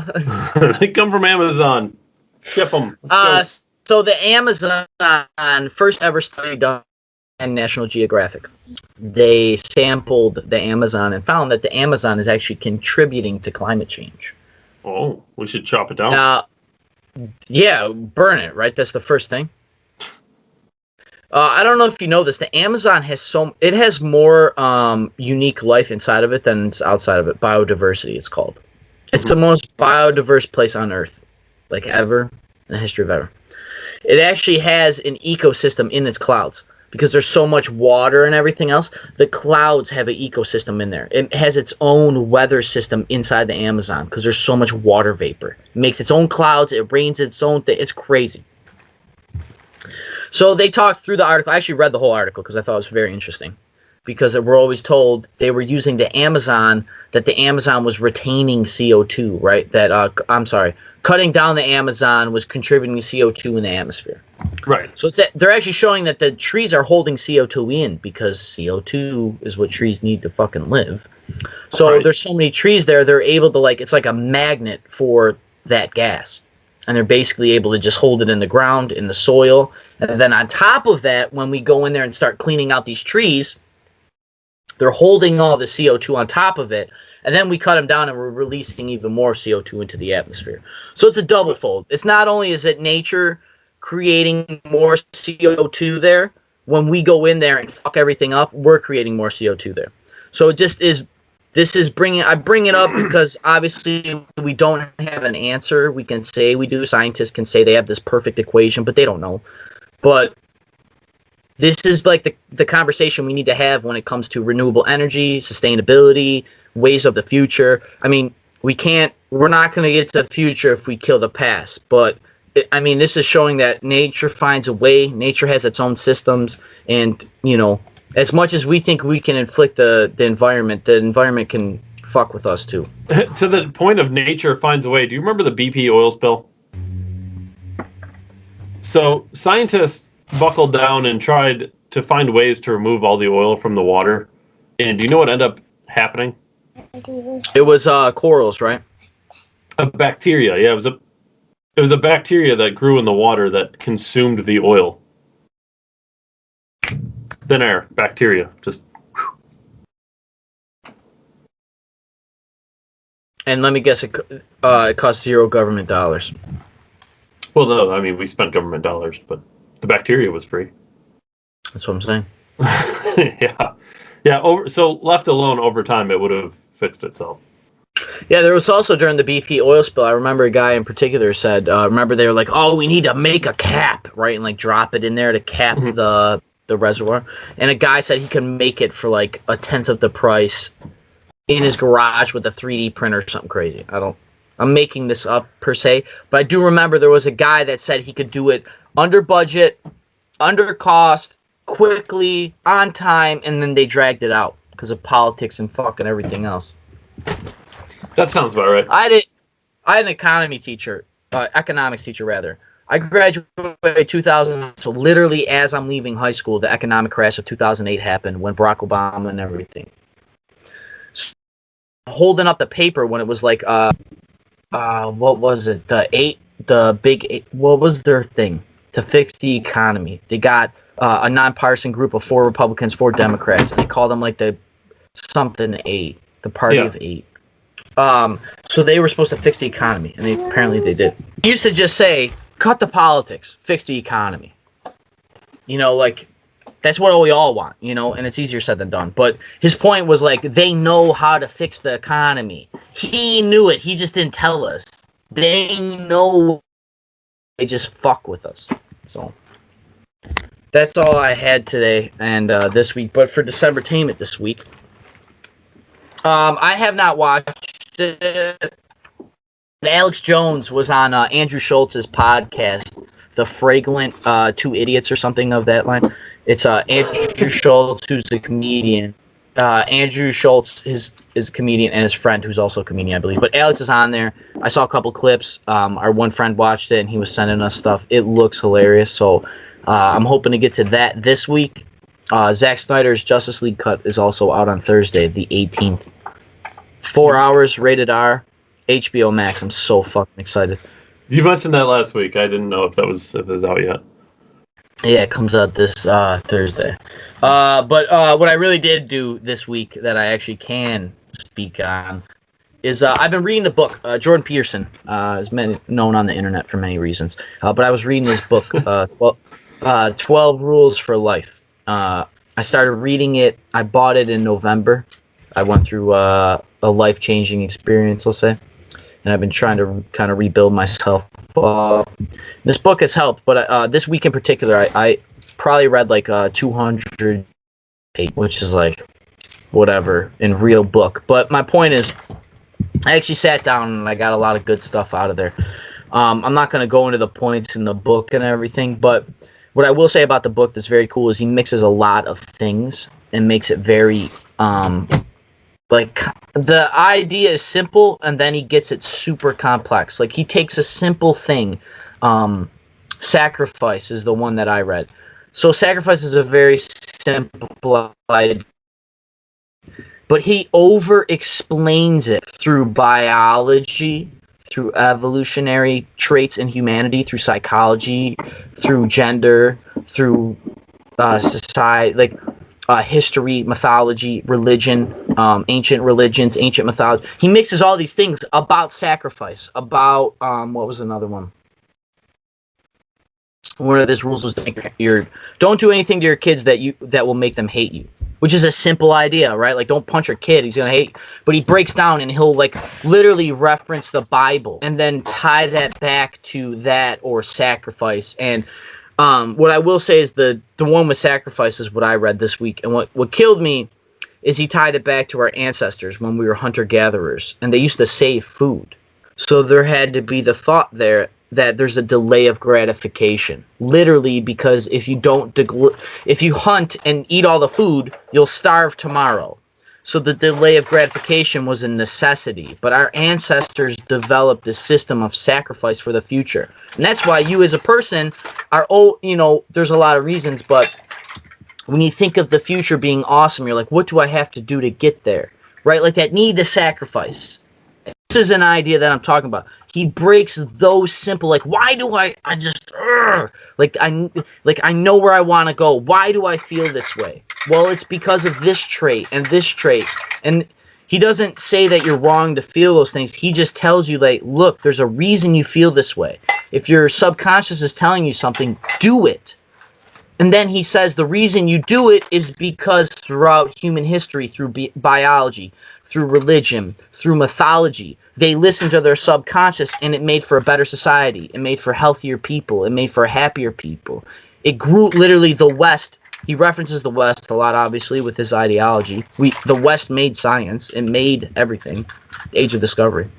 They come from Amazon. Ship them. So the Amazon first ever study done on National Geographic. They sampled the Amazon and found that the Amazon is actually contributing to climate change. Oh, we should chop it down. Yeah, burn it, right? That's the first thing. I don't know if you know this. The Amazon has more unique life inside of it than it's outside of it. Biodiversity, it's called. It's the most biodiverse place on Earth, like ever, in the history of ever. It actually has an ecosystem in its clouds. Because there's so much water and everything else, the clouds have an ecosystem in there. It has its own weather system inside the Amazon because there's so much water vapor. It makes its own clouds. It rains its own thing. It's crazy. So they talked through the article. I actually read the whole article because I thought it was very interesting. Because we're always told they were using the Amazon, that the Amazon was retaining CO2, right? Cutting down the Amazon was contributing to CO2 in the atmosphere. Right. So they're actually showing that the trees are holding CO2 in because CO2 is what trees need to fucking live. So There's so many trees there, they're able to, like, it's like a magnet for that gas. And they're basically able to just hold it in the ground, in the soil. And then on top of that, when we go in there and start cleaning out these trees, they're holding all the CO2 on top of it. And then we cut them down and we're releasing even more CO2 into the atmosphere. So it's a double fold. It's not only is it nature creating more CO2 there, when we go in there and fuck everything up, we're creating more CO2 there. So it just is, I bring it up because obviously we don't have an answer. We can say we do, scientists can say they have this perfect equation, but they don't know. But this is like the conversation we need to have when it comes to renewable energy, sustainability, ways of the future. I mean, we're not going to get to the future if we kill the past, but this is showing that nature finds a way. Nature has its own systems, and as much as we think we can inflict the environment can fuck with us too. To the point of nature finds a way. Do you remember the BP oil spill? So scientists buckled down and tried to find ways to remove all the oil from the water. And do you know what ended up happening? It was corals, right? A bacteria. Yeah, it was a bacteria that grew in the water that consumed the oil. Thin air, bacteria, just. And let me guess, it cost $0 government dollars. Well, no, we spent government dollars, but the bacteria was free. That's what I'm saying. Yeah. So left alone over time, it would have fixed itself. Yeah, there was also during the BP oil spill, I remember a guy in particular said, remember they were like, oh, we need to make a cap, right? And like drop it in there to cap the reservoir. And a guy said he could make it for like 1/10 of the price in his garage with a 3D printer or something crazy. I'm making this up per se, but I do remember there was a guy that said he could do it under budget, under cost, quickly, on time, and then they dragged it out because of politics and fucking everything else. That sounds about right. I had an economics teacher rather. I graduated 2000, so literally as I'm leaving high school, the economic crash of 2008 happened when Barack Obama and everything. So, holding up the paper when it was like, what was it? The big eight, what was their thing to fix the economy? They got a nonpartisan group of 4 Republicans, 4 Democrats, and they called them like the something 8, the party of 8. So they were supposed to fix the economy, and apparently they did. He used to just say, cut the politics, fix the economy. Like, that's what we all want, and it's easier said than done. But his point was, like, they know how to fix the economy. He knew it, he just didn't tell us. They know, they just fuck with us. So, that's all I had today and this week. But for Decembertainment this week, I have not watched it. Alex Jones was on Andrew Schultz's podcast, The Fragrant 2 Idiots or something of that line. It's Andrew Schultz, who's a comedian, Andrew Schultz is a comedian, and his friend who's also a comedian, I believe. But Alex is on there. I saw a couple clips. Our one friend watched it, and he was sending us stuff. It looks hilarious. So I'm hoping to get to that this week. Zack Snyder's Justice League cut is also out on Thursday, the 18th. 4 hours, rated R, HBO Max. I'm so fucking excited. You mentioned that last week. I didn't know if it was out yet. Yeah, it comes out this Thursday. But what I really did do this week that I actually can speak on is I've been reading the book. Jordan Peterson is known on the internet for many reasons. But I was reading this book, 12 Rules for Life. I started reading it. I bought it in November. I went through a life-changing experience, I'll say. And I've been trying to kind of rebuild myself. This book has helped, but this week in particular, I probably read like 200 pages, which is like whatever in real book. But my point is, I actually sat down and I got a lot of good stuff out of there. I'm not going to go into the points in the book and everything, but what I will say about the book that's very cool is he mixes a lot of things and makes it very like the idea is simple and then he gets it super complex. Like he takes a simple thing. Sacrifice is the one that I read. So sacrifice is a very simple idea, but he over explains it through biology, through evolutionary traits in humanity, through psychology, through gender, through society, like history, mythology, religion, ancient religions, ancient mythology. He mixes all these things about sacrifice, about what was another one? One of his rules was don't do anything to your kids that will make them hate you, which is a simple idea, right? Like don't punch your kid, he's gonna hate you. But he breaks down and he'll like literally reference the Bible and then tie that back to that or sacrifice. And what I will say is the one with sacrifice is what I read this week, and what killed me is he tied it back to our ancestors when we were hunter-gatherers, and they used to save food. So there had to be the thought there that there's a delay of gratification. Literally, because if you hunt and eat all the food, you'll starve tomorrow. So the delay of gratification was a necessity. But our ancestors developed a system of sacrifice for the future. And that's why you as a person are, there's a lot of reasons, but when you think of the future being awesome, you're like, what do I have to do to get there? Right? Like that need to sacrifice. This is an idea that I'm talking about. He breaks those simple, like, why do I just, I know where I want to go. Why do I feel this way? Well, it's because of this trait and this trait. And he doesn't say that you're wrong to feel those things. He just tells you, like, look, there's a reason you feel this way. If your subconscious is telling you something, do it. And then he says the reason you do it is because throughout human history, through biology, through religion, through mythology, they listened to their subconscious, and it made for a better society. It made for healthier people. It made for happier people. It grew literally the West. He references the West a lot, obviously, with his ideology. The West made science. It made everything. Age of Discovery.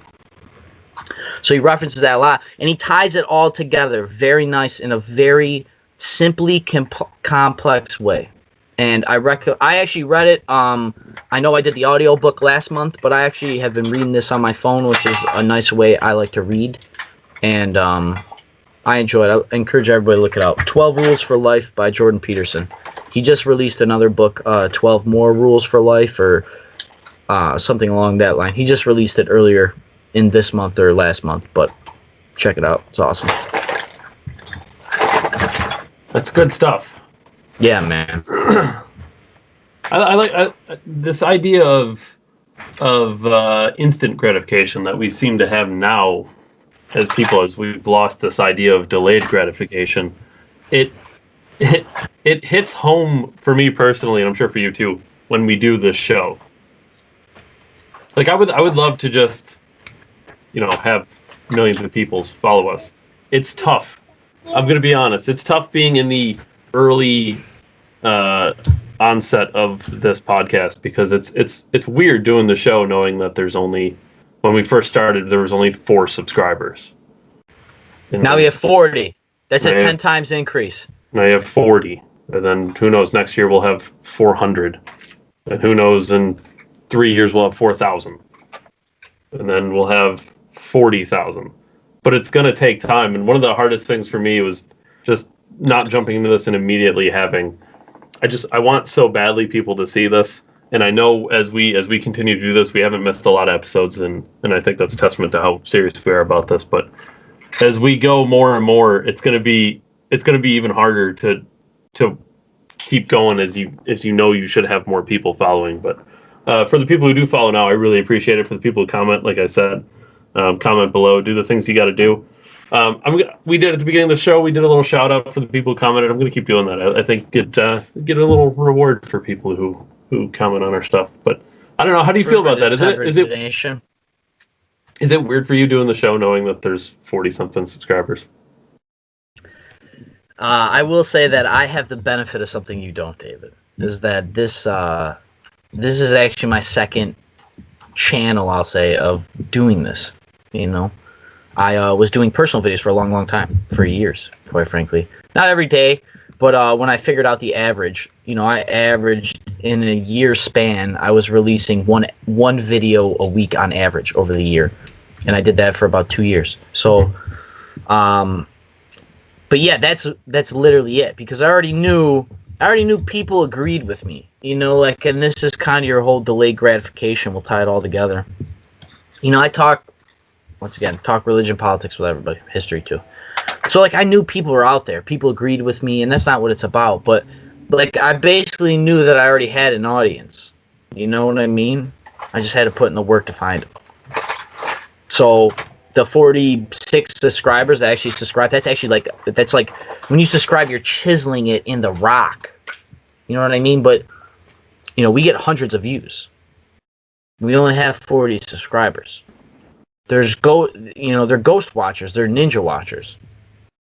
So he references that a lot, and he ties it all together very nice in a very simply complex way. And I actually read it. I know I did the audiobook last month, but I actually have been reading this on my phone, which is a nice way I like to read. And I enjoy it. I encourage everybody to look it out. 12 Rules for Life by Jordan Peterson. He just released another book, 12 More Rules for Life, or something along that line. He just released it earlier in this month or last month, but check it out. It's awesome. That's good stuff. Yeah, man. I like this idea of instant gratification that we seem to have now as people, as we've lost this idea of delayed gratification. It hits home for me personally, and I'm sure for you too, when we do this show. Like I would love to just, have millions of people follow us. It's tough. I'm going to be honest. It's tough being in the early onset of this podcast, because it's weird doing the show knowing that when we first started, there was only 4 subscribers. And now we have 40. That's a 10 times increase. Now you have 40. And then who knows, next year we'll have 400. And who knows, in 3 years we'll have 4,000. And then we'll have 40,000. But it's going to take time. And one of the hardest things for me was just not jumping into this and immediately having. I want so badly people to see this. And I know as we continue to do this, we haven't missed a lot of episodes, and I think that's a testament to how serious we are about this. But as we go more and more, it's gonna be even harder to keep going as you know you should have more people following. But for the people who do follow now, I really appreciate it. For the people who comment, like I said, comment below, do the things you got to do. We did at the beginning of the show. We did a little shout out for the people who commented. I'm going to keep doing that. I think get a little reward for people who comment on our stuff. But I don't know. How do you feel about that? Is it weird for you doing the show knowing that there's 40 something subscribers? I will say that I have the benefit of something you don't, David. Is that this is actually my second channel, I'll say, of doing this. You know, I was doing personal videos for a long time, for years, quite frankly. Not every day, but when I figured out the average, you know, I averaged in a year span, I was releasing one video a week on average over the year, and I did that for about 2 years. So, but yeah, that's literally it, because I already knew people agreed with me, you know, like, and this is kind of your whole delayed gratification. We'll tie it all together. You know, I talk religion, politics with everybody, history too. So, like, I knew people were out there. People agreed with me, and that's not what it's about. But, like, I basically knew that I already had an audience. You know what I mean? I just had to put in the work to find it. So, the 46 subscribers that actually subscribe, that's like when you subscribe, you're chiseling it in the rock. You know what I mean? But, you know, we get hundreds of views. We only have 40 subscribers. They're ghost watchers, they're ninja watchers.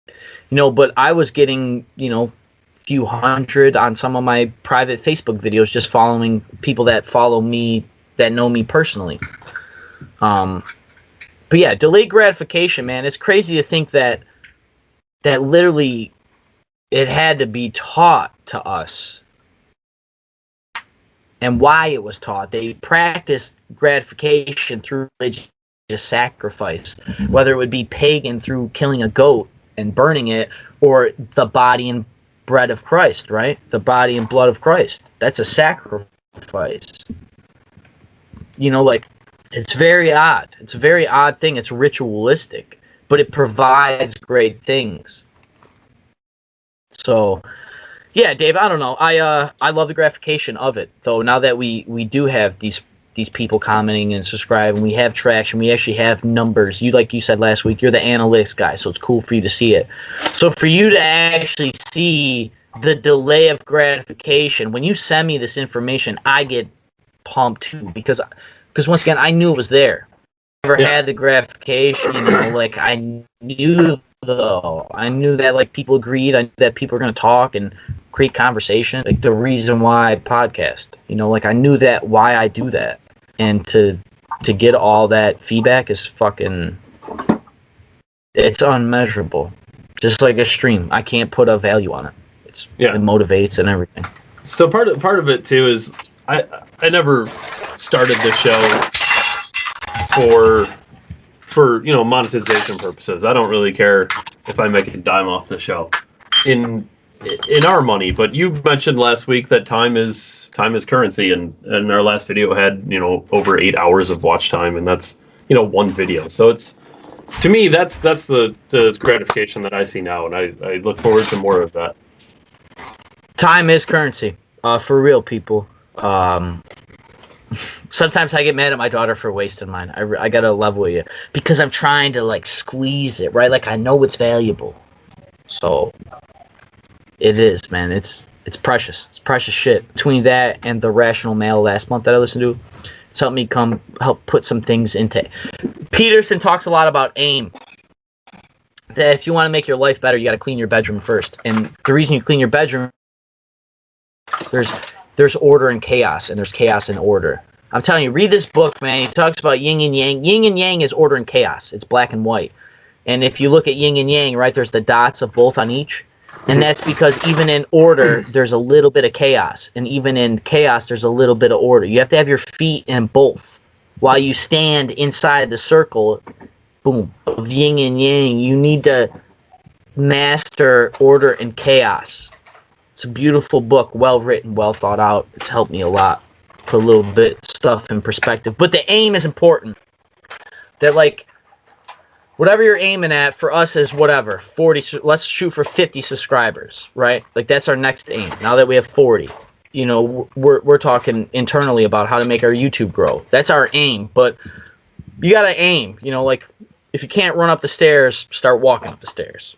You know, but I was getting, you know, a few hundred on some of my private Facebook videos, just following people that follow me, that know me personally. But yeah, delayed gratification, man. It's crazy to think that literally it had to be taught to us. And why it was taught. They practiced gratification through religious sacrifice, whether it would be pagan through killing a goat and burning it, or the body and bread of Christ, right? The body and blood of Christ. That's a sacrifice. You know, like, it's very odd. It's a very odd thing. It's ritualistic, but it provides great things. So, yeah, Dave, I don't know. I love the gratification of it, though. Now that we do have these people commenting and subscribing, we have traction, we actually have numbers. Like you said last week, you're the analytics guy, so it's cool for you to see it. So for you to actually see the delay of gratification, when you send me this information, I get pumped too, because once again, I knew it was there. I never had the gratification, you know, like, I knew that, like, people agreed, I knew that people were going to talk and create conversation, like the reason why I podcast, you know, like, I knew that, why I do that. And to get all that feedback is fucking, it's unmeasurable. Just like a stream, I can't put a value on it. It motivates and everything. So part of it too is I never started the show for you know, monetization purposes. I don't really care if I make a dime off the show in our money. But you mentioned last week that time is currency, and our last video had, you know, over 8 hours of watch time, and that's, you know, one video. So it's, to me, that's the gratification that I see now, and I look forward to more of that. Time is currency, for real, people. Sometimes I get mad at my daughter for wasting mine. I gotta level with you, because I'm trying to, like, squeeze it, right? Like, I know it's valuable. So it is, man. It's precious. It's precious shit. Between that and the Rational Mail last month that I listened to, it's helped me help put some things into. Peterson talks a lot about aim. That if you want to make your life better, you got to clean your bedroom first. And the reason you clean your bedroom, there's order and chaos, and there's chaos and order. I'm telling you, read this book, man. He talks about yin and yang. Yin and yang is order and chaos. It's black and white. And if you look at yin and yang, right, there's the dots of both on each. And that's because even in order, there's a little bit of chaos. And even in chaos, there's a little bit of order. You have to have your feet in both. While you stand inside the circle, boom, of yin and yang, you need to master order and chaos. It's a beautiful book, well written, well thought out. It's helped me a lot. Put a little bit stuff in perspective. But the aim is important. That, like, whatever you're aiming at, for us is whatever, 40, let's shoot for 50 subscribers, right? Like, that's our next aim. Now that we have 40, you know, we're talking internally about how to make our YouTube grow. That's our aim, but you gotta aim, you know, like, if you can't run up the stairs, start walking up the stairs.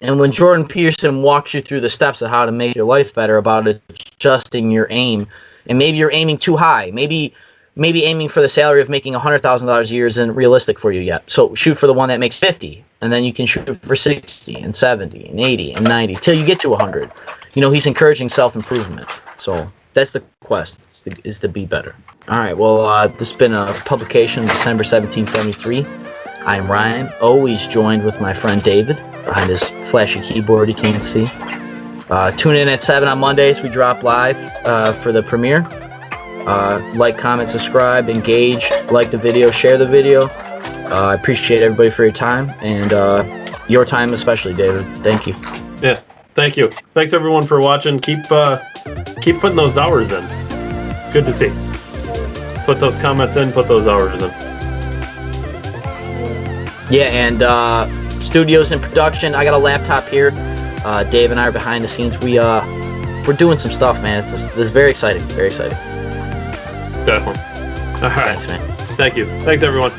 And when Jordan Peterson walks you through the steps of how to make your life better about adjusting your aim, and maybe you're aiming too high, maybe aiming for the salary of making $100,000 a year isn't realistic for you yet. So shoot for the one that makes 50, and then you can shoot for 60 and 70 and 80 and 90 till you get to 100. You know, he's encouraging self-improvement. So that's the quest, is to be better. All right, well, this has been a publication of December 1773. I'm Ryan, always joined with my friend David behind his flashy keyboard you can't see. Tune in at 7 on Mondays. We drop live for the premiere. Like, comment, subscribe, engage, like the video, share the video. I appreciate everybody for your time, and your time especially, David. Thank you. Yeah, thank you. Thanks everyone for watching. Keep putting those hours in. It's good to see. Put those comments in, put those hours in. Yeah, and studios and production. I got a laptop here. Dave and I are behind the scenes. We're doing some stuff, man. It's very exciting. Very exciting. Definitely. All right. Thanks, man. Thank you. Thanks, everyone.